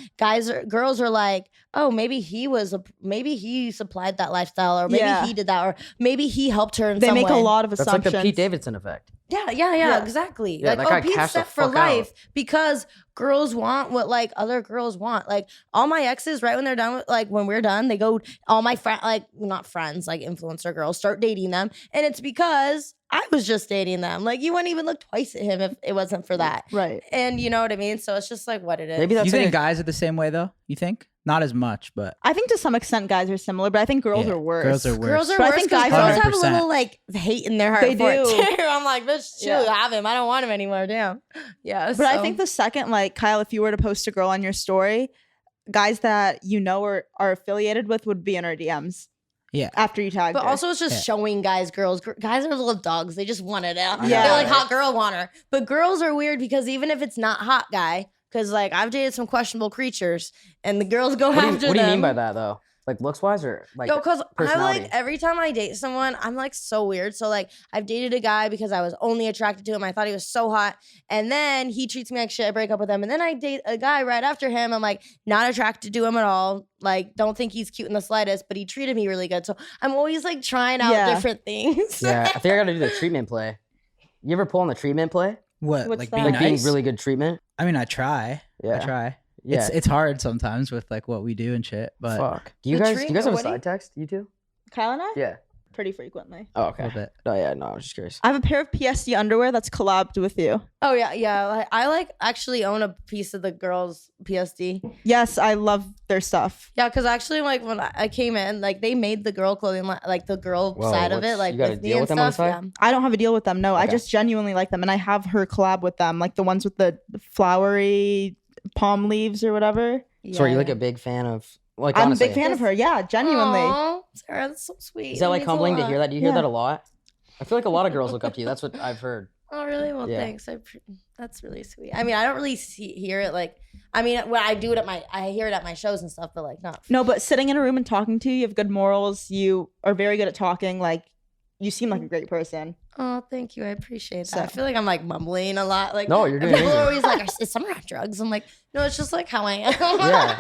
girls are like, oh, maybe he supplied that lifestyle, or maybe he did that, or maybe he helped her in some way. They make a lot of assumptions. That's like the Pete Davidson effect. Yeah, exactly. Yeah, like, Pete's set for life because girls want what like other girls want. Like all my exes, right when they're done with, like when we're done, they go, all my not friends, like influencer girls start dating them. And it's because I was just dating them. Like you wouldn't even look twice at him if it wasn't for that. Right. And you know what I mean? So it's just like what it is. Maybe that's you think guys are the same way though? You think? Not as much, but I think to some extent guys are similar, but I think girls are worse. Girls are worse. Girls are But I worse think because guys girls have a 100%. little like hate in their heart They for it do. too. I'm like, bitch, chill, have him. I don't want him anymore. Damn. Yeah. But I think the second, like Kyle, if you were to post a girl on your story, guys that you know or are affiliated with would be in our DMs. Yeah. After you tagged But her. also it's just showing guys, girls. Guys are little dogs. They just want it out. Yeah. They're like, hot girl want her. But girls are weird because even if it's not hot guy, because like I've dated some questionable creatures and the girls go after them. What do you mean by that though? Like looks wise or like no, because I like personality? every time I date someone, I'm like so weird. So like I've dated a guy because I was only attracted to him. I thought he was so hot. And then he treats me like shit. I break up with him. And then I date a guy right after him. I'm like not attracted to him at all. Like don't think he's cute in the slightest, but he treated me really good. So I'm always like trying out different things. Yeah, I think I gotta do the treatment play. You ever pull on the treatment play? what? What's Like that? being Like nice? being really good treatment? I mean, I try. Yeah. I try. Yeah. It's hard sometimes with like what we do and shit, but Fuck. Do you The guys treatment, have a what do you- side text? You two? Kyle and I? Yeah. Pretty frequently. Oh, a okay. little bit. Oh yeah, no, I was just curious. I have a pair of PSD underwear that's collabed with you. Oh yeah. Like, I like actually own a piece of the girls' PSD. Yes, I love their stuff. Yeah, because actually, like when I came in, like they made the girl clothing, like the girl Whoa, side of it, what's- like you got a with me deal and with them on the stuff. side? I don't have a deal with them. No, I Okay. just genuinely like them. And I have her collab with them, like the ones with the flowery palm leaves or whatever. Yeah. So are you like a big fan of like I'm honestly? a big fan of her. Yeah, genuinely. Aw, Sarah, that's so sweet. Is that It like means a humbling to lot. hear that? Do you hear Yeah. that a lot? I feel like a lot of girls look up to you. That's what I've heard. Oh, really? Well, Yeah. thanks. That's really sweet. I mean, I don't really hear it like. I mean, when I do it I hear it at my shows and stuff, but like not. No, but sitting in a room and talking to you, you have good morals. You are very good at talking. Like, you seem like a great person. Oh, thank you. I appreciate that. I So- feel like I'm like mumbling a lot. Like, No, you're doing people are amazing. always like, "Is Summer on drugs?" I'm like, no, it's just like how I am. Yeah.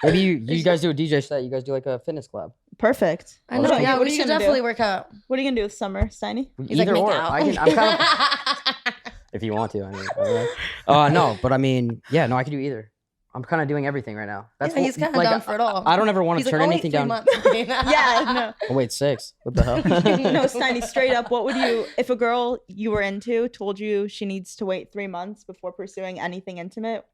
Maybe you guys do a DJ set. You guys do like a fitness club. Perfect. I know. What are you- Yeah, what are we you should gonna do? definitely work out. What are you gonna do with Summer, Steiny? He's like, Either make or. out. I'm kind of if you want to. I mean, no, but I mean, yeah, no, I can do either. I'm kind of doing everything right now. That's Yeah, he's kind of like, down for it all. I don't ever want He's to like, turn only anything 3 down. months. Yeah, Oh wait, 6. What the hell? no, Steiny, straight up, what would you, if a girl you were into told you she needs to wait 3 months before pursuing anything intimate,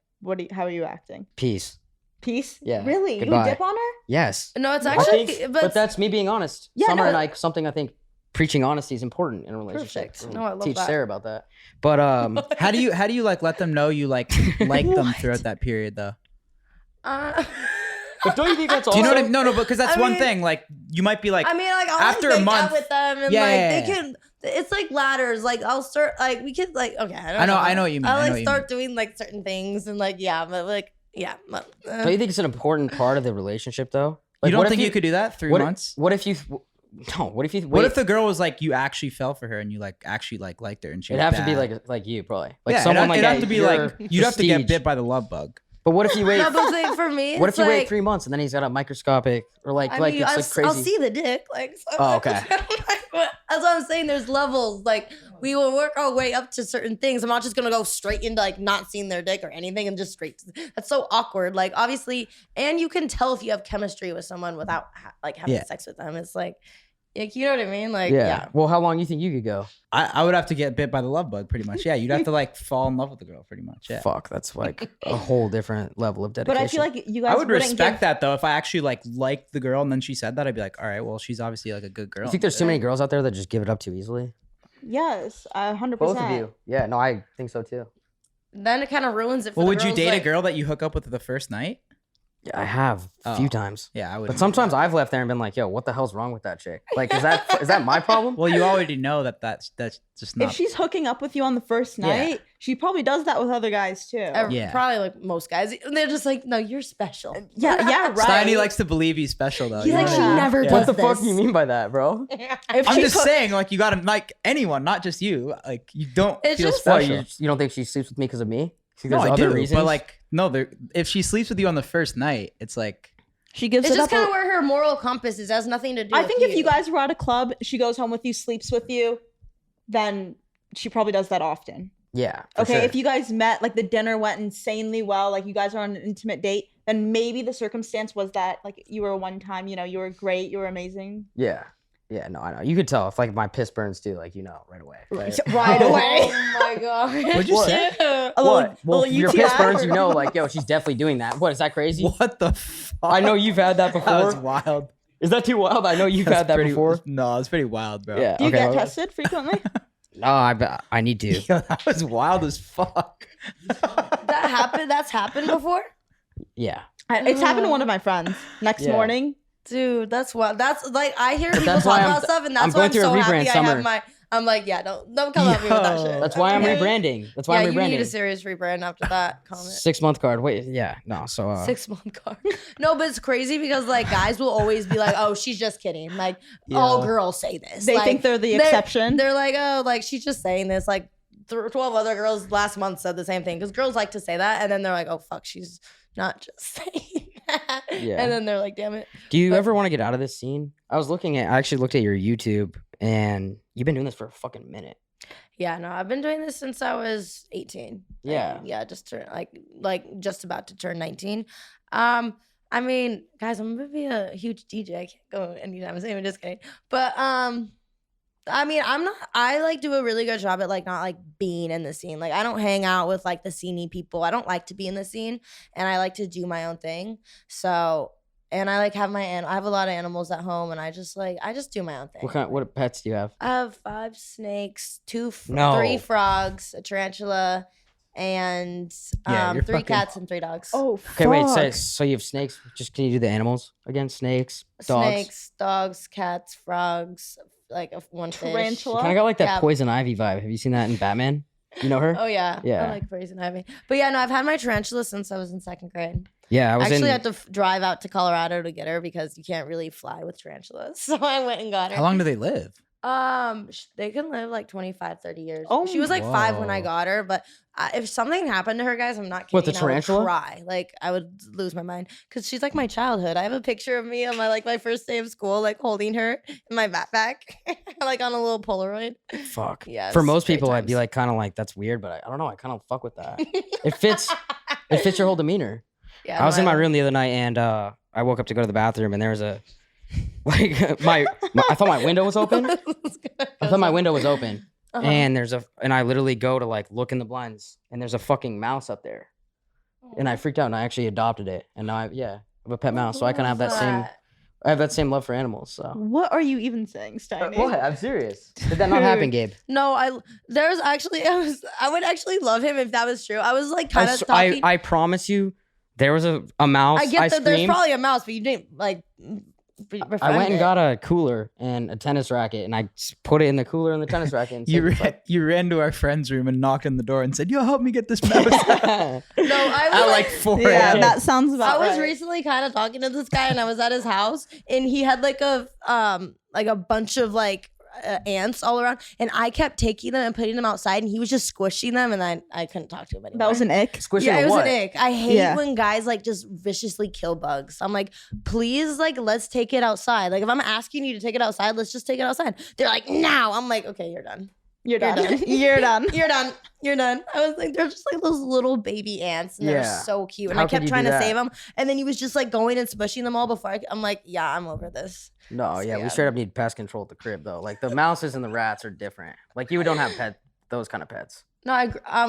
how are you acting? Peace. Peace? Yeah. Really? Goodbye. You would dip on her? Yes. No, it's I actually, think- but that's me being honest. Yeah, Summer no, and I, something I think preaching honesty is important in a relationship. Perfect. No, I love Teach that. Sarah about that. But how do you like let them know you like them What? throughout that period though? but don't you think that's Do you know what I also- mean? No, because that's I one mean- thing. Like you might be like, I mean, like I'll after a like, make month- out with them, and Yeah, like yeah, they yeah. can. It's like ladders. Like I'll start. Like we could. Like okay, I know what you mean. I I know like what you start doing like certain things, and like yeah, but like yeah. But, Don't you think it's an important part of the relationship though? Like, you don't what if think you could do that 3 what, months? What if you? No. What if you? What wait- if the girl was like you actually fell for her and you like actually like liked her and she It'd was have to be bad? like you probably like yeah, someone like it'd have to be like your you'd have to get prestige. bit by the love bug. But what if you wait? no, but like, for me, What it's if you wait like, 3 months and then he's got a microscopic or like I like mean, it's I'll, like crazy? I'll see the dick. Like, so Oh, okay. that's what I'm saying. There's levels. Like, we will work our way up to certain things. I'm not just gonna go straight into like not seeing their dick or anything and just straight. That's so awkward. Like, obviously, and you can tell if you have chemistry with someone without like having Yeah. sex with them. It's like you know what I mean? Like, Yeah. yeah. Well, how long you think you could go? I would have to get bit by the love bug pretty much. Yeah, you'd have to like fall in love with the girl pretty much. Yeah. Fuck, that's like a whole different level of dedication. But I feel like you guys I would wouldn't respect give- that though. If I actually like liked the girl and then she said that, I'd be like, all right, well, she's obviously like a good girl. You think there's too many girls out there that just give it up too easily? Yes, 100%. Both of you. Yeah, no, I think so too. Then it kind of ruins it. For Well, the would you girls, date like, a girl that you hook up with the first night? Yeah, I have a Oh. few times. Yeah, I would. But sometimes I've left there and been like, yo, what the hell's wrong with that chick? Like, is that my problem? Well, you already know that's just not. If she's hooking up with you on the first Yeah. night, she probably does that with other guys too. Yeah. Probably like most guys. They're just like, no, you're special. Yeah, right. Steiny likes to believe he's special though. He's like, she never does What the this. fuck do you mean by that, bro? I'm just saying, like, you gotta like anyone, not just you. Like, you don't It's feel just- What, special. you don't think she sleeps with me because of me? Think No, there's I other do. reasons? But like, no, if she sleeps with you on the first night, it's like, She gives It's it just up. kind of where her moral compass is. It has nothing to do I with think if you guys were at a club, she goes home with you, sleeps with you, then she probably does that often. Yeah. for Okay, sure. if you guys met, like the dinner went insanely well, like you guys are on an intimate date, then maybe the circumstance was that like you were one time, you were great, you were amazing. Yeah. Yeah, no, I know. You could tell if like my piss burns too, like right away. Right, Right away. Oh my god. what'd you say? A little, What? Well, little your UTI. piss burns, you know, like, yo, she's definitely doing that. What, is that crazy? What the fuck? I know you've had that That was before. wild. Is that too wild? I know you've That's had that pretty- before. No, it's pretty wild, bro. Yeah. Do you okay, get well, tested frequently? No, I need to. Yo, that was wild as fuck. That's happened before? Yeah. It's happened to one of my friends. Next Yeah. morning. Dude, that's what that's like. I hear people that's talk why I'm- about stuff, and that's I'm why going I'm through a so rebrand, happy I Sommer. have my. I'm like, yeah, don't come at me with that Yo. shit. That's why I'm Okay? rebranding. That's why Yeah, I'm you need a rebranding. serious rebrand after that comment. 6-month card. Wait, yeah. No, so 6-month card. No, but it's crazy because like guys will always be like, "Oh, she's just kidding." Like all girls say this. They Like, think they're the exception. They're like, "Oh, like she's just saying this." Like 12 other girls last month said the same thing because girls like to say that, and then they're like, "Oh fuck, she's not just saying that." Yeah. And then they're like, "Damn it." do you but- ever want to get out of this scene? I actually looked at your YouTube and you've been doing this for a fucking minute. Yeah, no, I've been doing this since I was 18. Yeah. Yeah, just turn like just about to turn 19. I mean, guys, I'm gonna be a huge DJ. I can't go anytime soon. I'm just kidding. But I mean, I like do a really good job at like not like being in the scene. Like I don't hang out with like the sceney people. I don't like to be in the scene, and I like to do my own thing. So, and I like have I have a lot of animals at home, and I just do my own thing. What pets do you have? I have 5 snakes, 3 No. frogs, a tarantula, and Yeah, you're 3 fucking- cats and 3 dogs. Oh, Okay, wait. fuck. So you have snakes. Just can you do the animals again? Snakes, dogs. Snakes, dogs, cats, frogs, like one fish. Tarantula. Kind of got like that Yeah. Poison Ivy vibe. Have you seen that in Batman? You know her? Oh yeah, Yeah. I like poison ivy. But yeah, no, I've had my tarantula since I was in 2nd grade. Yeah, I I was actually in. had to drive out to Colorado to get her because you can't really fly with tarantulas. So I went and got her. How long do they live? They can live like 25, 30 years. Oh, She was like 5 when I whoa. got her, but if something happened to her, guys, I'm not kidding. What, the tarantula? I would cry. Like I would lose my mind because she's like my childhood. I have a picture of me on my first day of school, like holding her in my backpack, like on a little Polaroid. Fuck. Yeah, For it's most great people, I'd be times. like, kind of like, that's weird, but I don't know. I kind of fuck with that. It fits. It fits your whole demeanor. Yeah, I was in my love- room the other night and I woke up to go to the bathroom and there was a like I thought my window was open. I thought my window was open. Uh-huh. And I literally go to like look in the blinds and there's a fucking mouse up there. And I freaked out and I actually adopted it. And now I have a pet mouse. So I kind of have that same love for animals. So What are you even saying, Steiny? what? I'm serious. Did that not happen, Gabe? No, I would actually love him if that was true. I was like kind of talking. I promise you, there was a mouse. I get that there's screamed. probably a mouse, but you didn't like. I went and got a cooler and a tennis racket, and I put it in the cooler and the tennis racket. And You ran to our friend's room and knocked on the door and said, "Yo, help me get this mouse." No, I was At like 4 Yeah, a.m. that sounds about I was right. recently kind of talking to this guy, and I was at his house, and he had like a bunch of like ants all around, and I kept taking them and putting them outside, and he was just squishing them, and I couldn't talk to him anymore. That was an ick. Squish Yeah, it it was what? an ick. I hate Yeah. when guys like just viciously kill bugs. I'm like, please, like, let's take it outside. Like, if I'm asking you to take it outside, let's just take it outside. They're like, now. I'm like, okay, you're done. You're You're done. done. You're done. You're done. You're done. I was like, they're just like those little baby ants, and they're Yeah. so cute. And How I could kept you trying do to that? save them, and then he was just like going and smushing them all before I'm like, yeah, I'm over this. No, yeah, Yeah. we straight up need pest control at the crib though. Like the mouses and the rats are different. Like you don't have those kind of pets. No,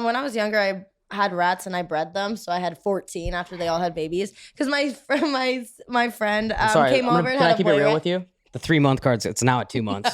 when I was younger, I had rats and I bred them, so I had 14 after they all had babies. Because my friend I'm sorry, came over and can I had a keep it boy real rat. with you? The 3-month cards. It's now at 2 months.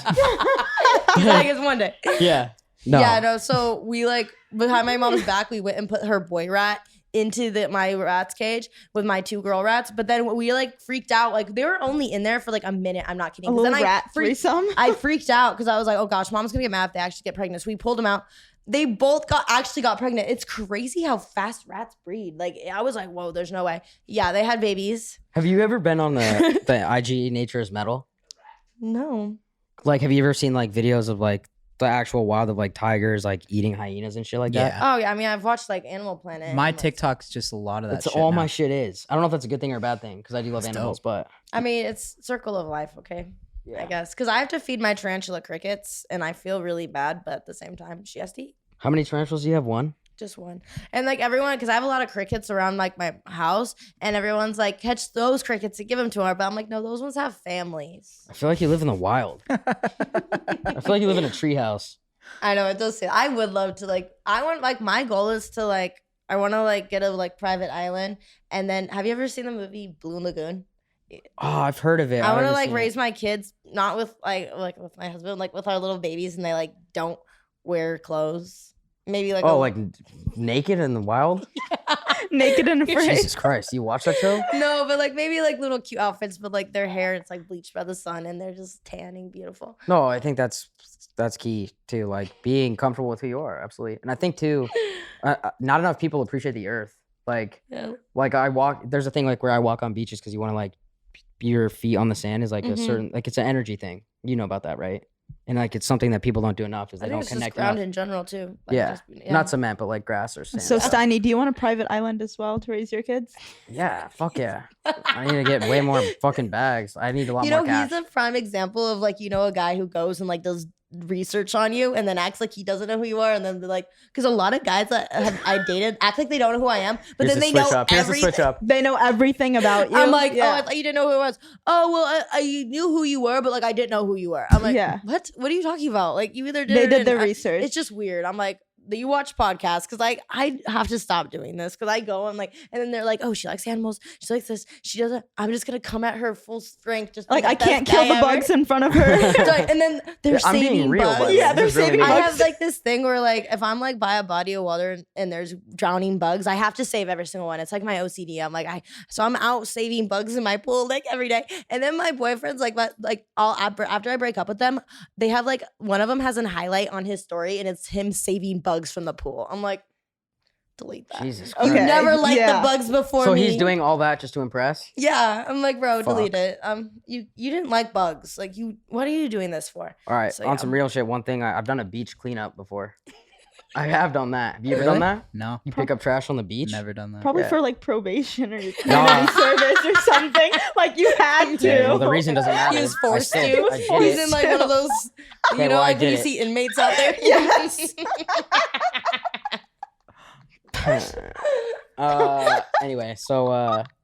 He's like, it's one day. Yeah. No. Yeah, no. So we like behind my mom's back, we went and put her boy rat into my rat's cage with my 2 girl rats. But then we like freaked out. Like they were only in there for like a minute. I'm not kidding. A 'Cause little then rat threesome. I freaked out because I was like, oh gosh, mom's gonna get mad if they actually get pregnant. So we pulled them out. They both actually got pregnant. It's crazy how fast rats breed. Like I was like, whoa, there's no way. Yeah, they had babies. Have you ever been on the IG Nature is Metal? No. Like, have you ever seen like videos of like the actual wild of like tigers like eating hyenas and shit like that? Oh yeah, I mean I've watched like Animal Planet. My and, like, TikTok's just a lot of that. That's shit all now. my shit is. I don't know if that's a good thing or a bad thing because I do love It's animals, but I mean it's circle of life, okay? I guess because I have to feed my tarantula crickets and I feel really bad, but at the same time she has to eat. How many tarantulas do you have? One? Just one. And like everyone, because I have a lot of crickets around like my house, and everyone's like, catch those crickets and give them to her. But I'm like, no, those ones have families. I feel like you live in the wild. I feel like you live in a treehouse. I know it does. I would love to like. I want like my goal is to like. I want to like get a like private island, and then have you ever seen the movie Blue Lagoon? Oh, I've heard of it. I want to I've like seen raise it. my kids not with like with my husband, like with our little babies, and they like don't wear clothes. Maybe like like naked in the wild. Naked and afraid. Jesus Christ! You watch that show? no, but like maybe like little cute outfits, but like their hair it's like bleached by the sun, and they're just tanning beautiful. No, I think that's key to like being comfortable with who you are. Absolutely, and I think too, not enough people appreciate the earth. Like, like I walk. There's a thing like where I walk on beaches because you want to like your feet on the sand is like a certain like it's an energy thing. You know about that, right? And like it's something that people don't do enough is they I think don't it's just connect ground enough. in general too. Like, Yeah. just, Not cement, but like grass or sand. So Steiny, do you want a private island as well to raise your kids? Yeah, fuck yeah. I need to get way more fucking bags. I need a lot more cash. He's a prime example of like a guy who goes and like does research on you and then acts like he doesn't know who you are, and then they're like, because a lot of guys that I dated act like they don't know who I am, but Here's then the they know switch up. Here's the everything. switch up. They know everything about you. I'm like, Yeah. oh, I thought you didn't know who I was. Oh, well, I knew who you were, but like I didn't know who you were. I'm like, Yeah. what? What are you talking about? Like you either did. They or did their didn't. research. It's just weird. I'm like, do you watch podcasts? Because like I have to stop doing this because I go and like, and then they're like, oh, she likes animals. She likes this. She doesn't. I'm just gonna come at her full strength. Just Like be I the can't best kill guy the bugs in front of her. Like, and then they're I'm being saving real, bugs. but Yeah, they're this is really saving I bugs. have like this thing where like if I'm like by a body of water and there's drowning bugs, I have to save every single one. It's like my OCD. I'm like I'm out saving bugs in my pool like every day. And then my boyfriend's like all after I break up with them, they have like one of them has a highlight on his story and it's him saving bugs from the pool. I'm like, delete that. Jesus You Christ. Okay. never liked Yeah. the bugs before So me. he's doing all that just to impress? Yeah, I'm like, bro, delete Fuck. it. You didn't like bugs. Like what are you doing this for? All right, So, on yeah. some real shit. One thing I've done a beach cleanup before. I have done that. Have you ever Really? done that? No, You pick up trash on the beach? never done that. Probably Yeah. for like probation or community Nah. service or something. Like you had to. Yeah, well, the reason doesn't matter. He was I forced said to. I did He's it. in like one of those, Okay, well, I like when did you it. see inmates out there. Yes. Anyway, so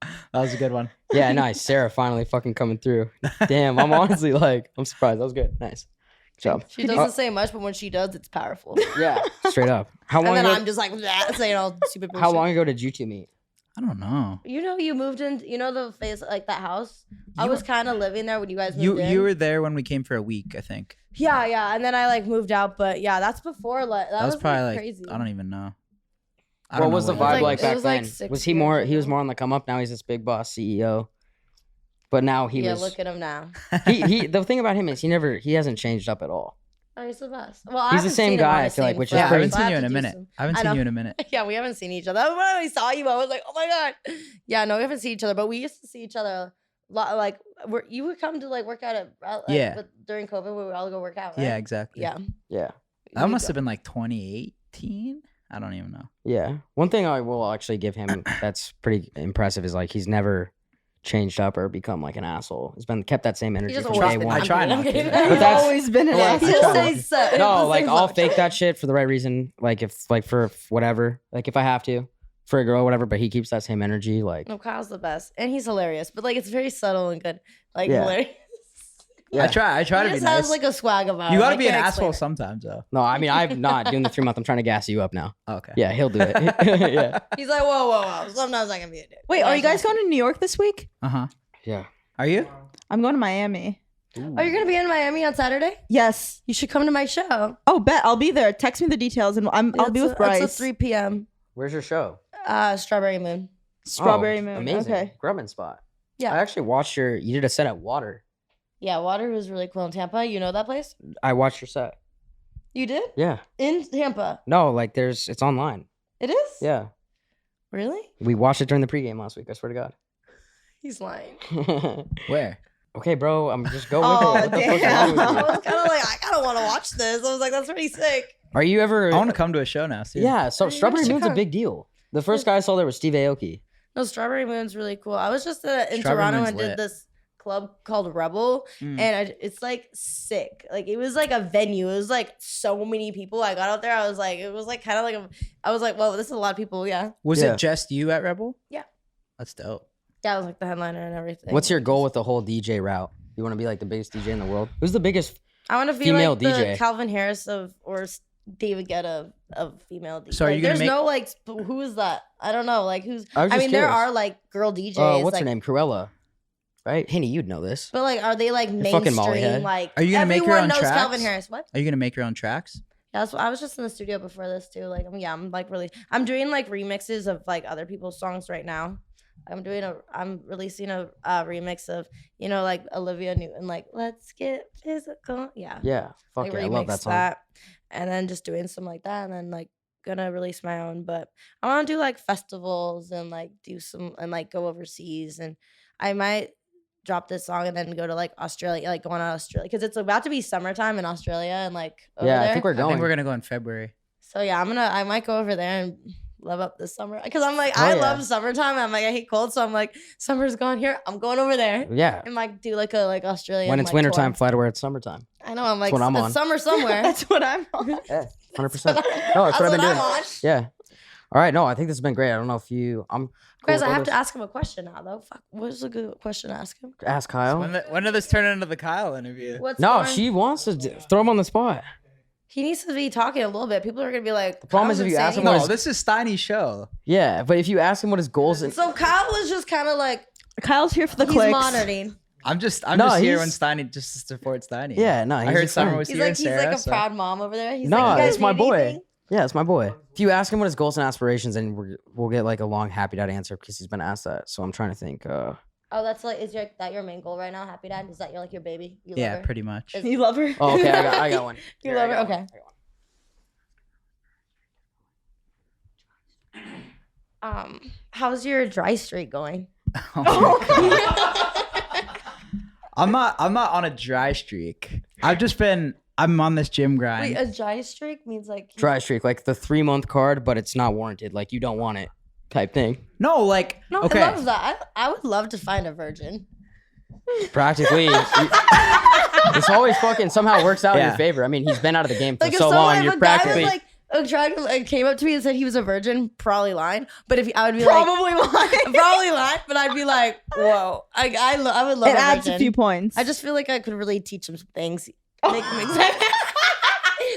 That was a good one. yeah, nice. Sarah finally fucking coming through. Damn, I'm honestly like, I'm surprised. That was good. Nice. Good job. She doesn't say much, but when she does, it's powerful. Yeah, straight up. How And long then ago? I'm just like saying all stupid bullshit. How long ago did you two meet? I don't know. You moved in. You know the face like that house. I was kind of living there when you guys moved You in. you were there when we came for a week, I think. Yeah, and then I like moved out, but yeah, that's before like That was probably like crazy. I don't even know. I What don't was know the what vibe year like it back was, like, then? 6 Was he years more? He was ago. more on the come up. Now he's this big boss CEO. But now he Yeah, was. look at him now. he the thing about him is he hasn't changed up at all. Oh, he's the best. Well, I He's the haven't same seen him on guy, a I feel like, scene which is forever, Yeah, I haven't so seen have you in to a do minute. some- I haven't I seen know. you in a minute. Yeah, we haven't seen each other. When I saw you, I was like, oh my god. Yeah, no, we haven't seen each other, but we used to see each other. Like, you would come to like work out at Yeah. but during COVID, we would all go work out. Right? Yeah, exactly. Yeah. Yeah. That must have been like 2018. I don't even know. Yeah. One thing I will actually give him that's pretty impressive is like he's never changed up or become like an asshole. He's been kept that same energy just from always day been- one. I try not to. He's He's that's- always been an Like, He I asshole. just try. says so. No, like I'll fake fake that shit for the right reason. Like if like for whatever. Like if I have to. For a girl, whatever, but he keeps that same energy. Like No, Kyle's the best, and he's hilarious. But like, it's very subtle and good. Like Yeah. hilarious. Yeah. I try He to be just nice. has like a swag about You him. got to I be an can't explain asshole it. sometimes, though. no, I mean I'm not doing the 3 month. I'm trying to gas you up now. Oh, okay. Yeah, he'll do it. yeah. He's like, whoa. Sometimes I can be a dick. Wait, are you guys going to New York this week? Uh huh. Yeah. Are you? I'm going to Miami. Are you gonna be in Miami on Saturday? Yes. You should come to my show. Oh, bet I'll be there. Text me the details, and I'll be with Bryce. It's a 3 p.m. Where's your show? Strawberry Moon. Strawberry Oh, Moon. Amazing. Okay. Grubbin spot. Yeah. I actually watched you did a set at Water. Yeah, Water was really cool in Tampa. You know that place? I watched your set. You did? Yeah. In Tampa? No, like it's online. It is? Yeah. Really? We watched it during the pregame last week. I swear to God. He's lying. Where? Okay, bro. I'm just go with Oh, it. What the fuck is damn. wrong I with you? was kind of like, I kind of want to watch this. I was like, that's pretty sick. Are you ever? I want to come to a show now. Seriously. Yeah. So I mean, Strawberry you should Moon's a come. big deal. The first guy I saw there was Steve Aoki. No, Strawberry Moon's really cool. I was just in Strawberry Toronto Moon's and did lit. this club called Rebel, and it's like sick. Like it was like a venue. It was like so many people. I got out there. I was like, it was like kind of like I was like, whoa, this is a lot of people. Yeah. Was Yeah. it just you at Rebel? Yeah. That's dope. Yeah, I was like the headliner and everything. What's your goal with the whole DJ route? You want to be like the biggest DJ in the world? Who's the biggest? I want to be female like DJ? the Calvin Harris or David Guetta of female DJ. So are you gonna there's make- no like who is that? I don't know. Like who's? I was I just mean, there curious. are like girl DJs. What's like, her name? Cruella, right? Henny, you'd know this. But like, are they like fucking Molly head. mainstream? Like, Are you gonna make your everyone own knows tracks? Calvin Harris. What? Are you gonna make your own tracks? Yeah, that's what, I was just in the studio before this too. Like, I'm like really, I'm doing like remixes of like other people's songs right now. I'm releasing a remix of, like Olivia Newton, like Let's Get Physical. Yeah. Yeah. Fuck Like yeah, I love that remix song. and then just doing some like that, and then like gonna release my own. But I want to do like festivals and like do some and like go overseas, and I might drop this song and then go to like Australia, like going out to Australia because it's about to be summertime in Australia and like over Yeah, there. I think we're I going. think we're gonna go in February. So yeah, I might go over there and love up this summer because I'm like Oh, I yeah. love summertime. I'm like I hate cold, so I'm like summer's gone here. I'm going over there Yeah. and like do like a like Australian. When it's like, wintertime, tour. fly to where it's summertime. I know. I'm like what I'm it's on. summer somewhere. That's what I'm on. Yeah, 100%. No, that's what I've been doing. I'm on. Yeah. All right. No, I think this has been great. I don't know if you. I'm. Cool Guys, with I all have to this. ask him a question now though. Fuck, what's a good question to ask him? Ask Kyle. When did this turn into the Kyle interview? What's No, going- she wants to throw him on the spot. He needs to be talking a little bit. People are gonna be like. The problem is if you ask him No, this is Steiny's show. Yeah, but if you ask him what his goals and So Kyle was just kind of like Kyle's here for the he's clicks. monitoring. I'm just No, here when he's- Steiny just to support Steiny. Yeah, no, I he's heard just Summer fun. was He's here like and he's Sarah. like a so- proud mom over there. He's No, like, you guys it's my need boy. anything? Yeah, it's my boy. If you ask him what his goals and aspirations, and we'll get like a long happy dad answer because he's been asked that. So I'm trying to think. Oh, that's like that your main goal right now? Happy dad? Is that your like your baby? You love Yeah, her? pretty much. Is- You love her? Oh, okay, I got one. You Here, love I her? got one. Okay. How's your dry streak going? Oh my God. I'm not on a dry streak. I'm on this gym grind. Wait, a dry streak means like Dry streak, like the 3-month card, but it's not warranted. Like you don't want it, type thing. No, like No, okay. I love that. I would love to find a virgin. Practically, this always fucking somehow works out in Yeah. your favor. I mean, he's been out of the game for Like if so someone, long. if You're a guy practically. was like attractive, like came up to me and said he was a virgin, probably lying. But if I would be Probably lying. like, probably lying. But I'd be like, whoa, I would love It a adds virgin. a few points. I just feel like I could really teach him some things. Make him exactly,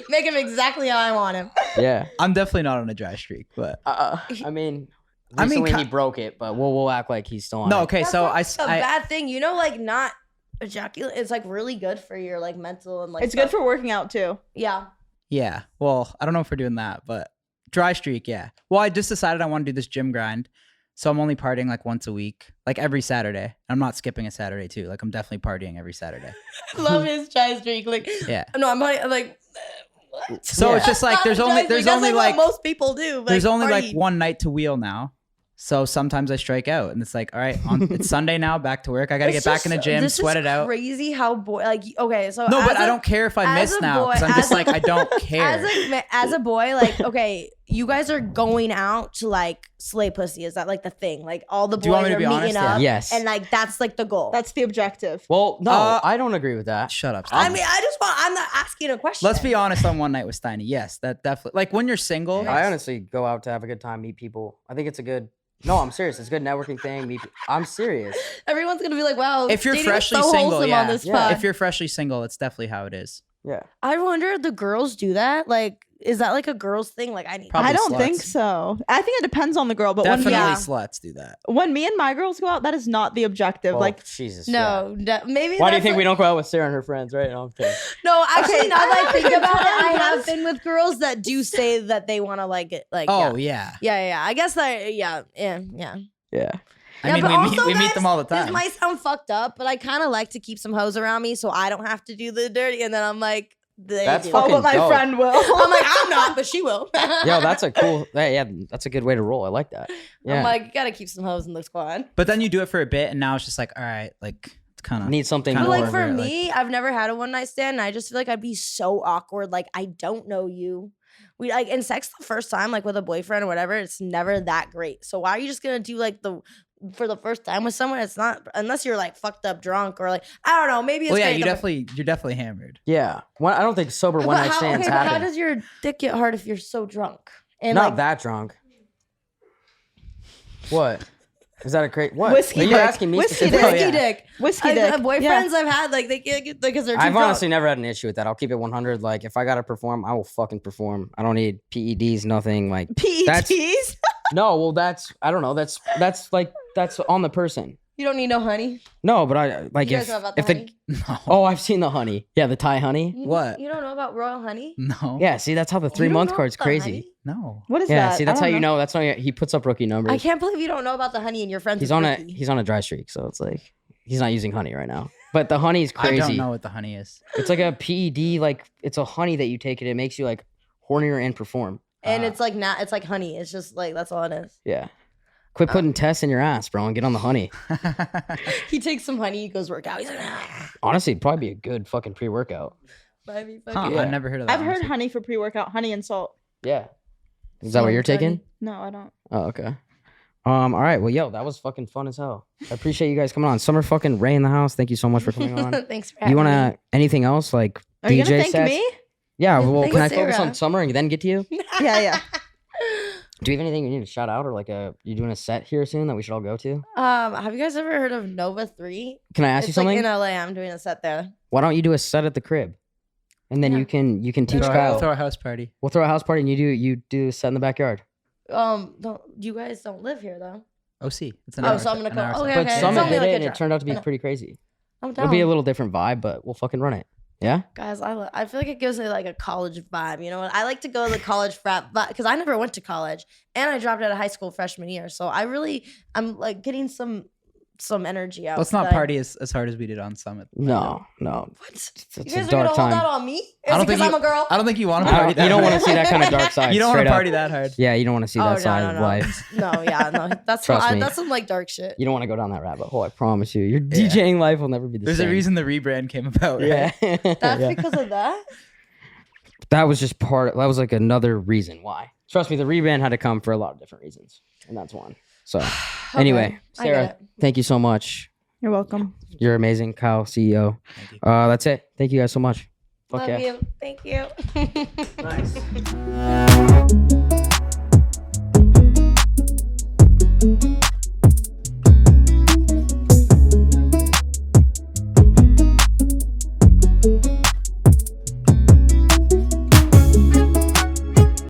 make him exactly how I want him. Yeah. I'm definitely not on a dry streak, but I mean, I mean, recently he broke it, but we'll act like he's still on. no. it. Okay, That's so not I a bad thing, like not ejaculate. It's like really good for your like mental and like. it's good for working out too. yeah. yeah. Well, I don't know if we're doing that, but dry streak, yeah. Well, I just decided I want to do this gym grind, so I'm only partying like once a week, like every Saturday. I'm not skipping a Saturday too. Like I'm definitely partying every Saturday. Love his dry streak. Like Yeah. no, I'm like. What? So Yeah. it's just like there's only That's like what most people do. there's only like party. one night to wheel now. So sometimes I strike out, and it's like, all right, it's Sunday now, back to work. I got to It's get back in the just- gym, this sweat is it out. Crazy how okay, so No, but as I a- don't care if I as miss a now, boy- because I'm as just a- like, I don't care. as a boy, like okay, you guys are going out to like slay pussy. Is that like the thing? Like all the Do you want boys me are to be meeting honest? up, Yes. and like that's like the goal. That's the objective. Well, no, Uh, I don't agree with that. Shut up. I Steiny. mean, I'm not asking a question. Let's be honest on one night with Steiny. Yes, that definitely. Like when you're single, I honestly go out to have a good time, meet people. I think it's a good. No, I'm serious. It's a good networking thing. I'm serious. Everyone's gonna be like, "Wow, if you're dating is freshly so single, wholesome yeah. on this Yeah. pod." If you're freshly single, it's definitely how it is. Yeah. I wonder if the girls do that. Like, is that like a girls thing? Like, I need. Probably I don't sluts. think so. I think it depends on the girl, but Definitely Yeah. sluts do that. when me and my girls go out, that is not the objective. Well, like Jesus. yeah. No, maybe. Why do you that's think a- we don't go out with Sarah and her friends? Right? No, I'm kidding. No, actually, Okay, now that I think I about it, I have have been with girls that do say that they want to like it. Like, Oh yeah. yeah. Yeah. I guess that. Yeah. Yeah. I Yeah, mean, but we also, meet guys, them all the This time. might sound fucked up, but I kind of like to keep some hoes around me so I don't have to do the dirty. And then I'm like, they That's do. fucking but my dope. friend will. I'm like, I'm not, but she will. Yo, that's a cool. Yeah, that's a good way to roll. I like that. Yeah. I'm like, you gotta keep some hoes in the squad. But then you do it for a bit, and now it's just like, all right, like it's kind of Need something kinda But more. like for over it, me, I've never had a one night stand, and I just feel like I'd be so awkward. Like I don't know you. We like in sex the first time, like with a boyfriend or whatever. It's never that great. So why are you just gonna do like for the first time with someone? It's not unless you're like fucked up drunk or like I don't know. Maybe it's Well, yeah, great you're definitely hammered. Yeah. I don't think sober one night stands but how happen. does your dick get hard if you're so drunk? And Not like that drunk. What? Is that a great what? Whiskey Are you dick. asking me Whiskey specifically? dick. whiskey yeah. dick. Whiskey dick. Boyfriends Yeah. I've had like they can't get because they're too I've drunk. honestly never had an issue with that. I'll keep it 100. Like if I gotta perform, I will fucking perform. I don't need PEDs, nothing. Like PETs. no. Well, I don't know. That's on the person. You don't need no honey. No, but I like You if guys know about the if honey? No. oh, I've seen the honey. Yeah, the Thai honey. What? You don't know about royal honey? No. Yeah, see, that's how the You don't 3-month know card's about crazy. honey? No. What is Yeah, that? see, I that's how don't you know. That's how he puts up rookie numbers. I can't believe you don't know about the honey and your friends. He's with on a Ricky. he's on a dry streak, so it's like he's not using honey right now. But the honey's I crazy. don't know what the honey is. It's like a PED, like it's a honey that you take and it makes you like hornier and perform. And it's like not. It's like honey. It's just like that's all it is. Yeah. Quit putting tests in your ass, bro, and get on the honey. He takes some honey. He goes work out. He's like, ah. Honestly, it'd probably be a good fucking pre-workout. Might be Huh, fucking- Yeah. I've never heard of that. I've heard honestly. honey for pre-workout, honey and salt. Yeah. Is that what you're taking? No, I don't. Oh, okay. All right. Well, yo, that was fucking fun as hell. I appreciate you guys coming on. Summer fucking Ray in the house. Thank you so much for coming on. Thanks for You having wanna anything else like Are you DJ gonna thank sets? me? Yeah. Well, Thank can I focus Sarah. on Summer and then get to you? me. Yeah. Do you have anything you need to shout out or like you doing a set here soon that we should all go to? Have you guys ever heard of Nova 3? Can I ask you It's something? like in LA. I'm doing a set there. Why don't you do a set at the crib, and then Yeah. you can teach Throw- Kyle. Throw a house party. We'll throw a house party and you do a set in the backyard. You guys don't live here though. OC. It's an Oh, hour. so I'm gonna an go- hour okay, set. But okay. Summit It's only did like it a and it drive. turned out to be I know. pretty crazy. I'm down. It'll be a little different vibe, but we'll fucking run it. Yeah. Guys, I feel like it gives it like a college vibe. You know, I like to go to the college frat because I never went to college and I dropped out of high school freshman year. So I'm like getting some energy out. Let's not that I- party as hard as we did on Summit. No. What? It's You a guys are dark gonna hold that time. on me? Is I don't it think because you- I'm a girl? I don't think you want to party that You don't hard. want to see that kind of dark side. You don't want straight to up. party that hard. Yeah, you don't want to see that side of life. No, yeah, no. That's Trust me. that's some like dark shit. You don't want to go down that rabbit hole. I promise you. Your DJing life will never be the There's same. a reason the rebrand came about, right? Yeah. That's Yeah. because of that. That was just that was like another reason why. Trust me, the rebrand had to come for a lot of different reasons, and that's one. So, anyway, I get Sarah, it. thank you so much. You're welcome. You're amazing, Kyle, CEO. Thank you. That's it. Thank you guys so much. Fuck Love yeah. you. Thank you. Nice.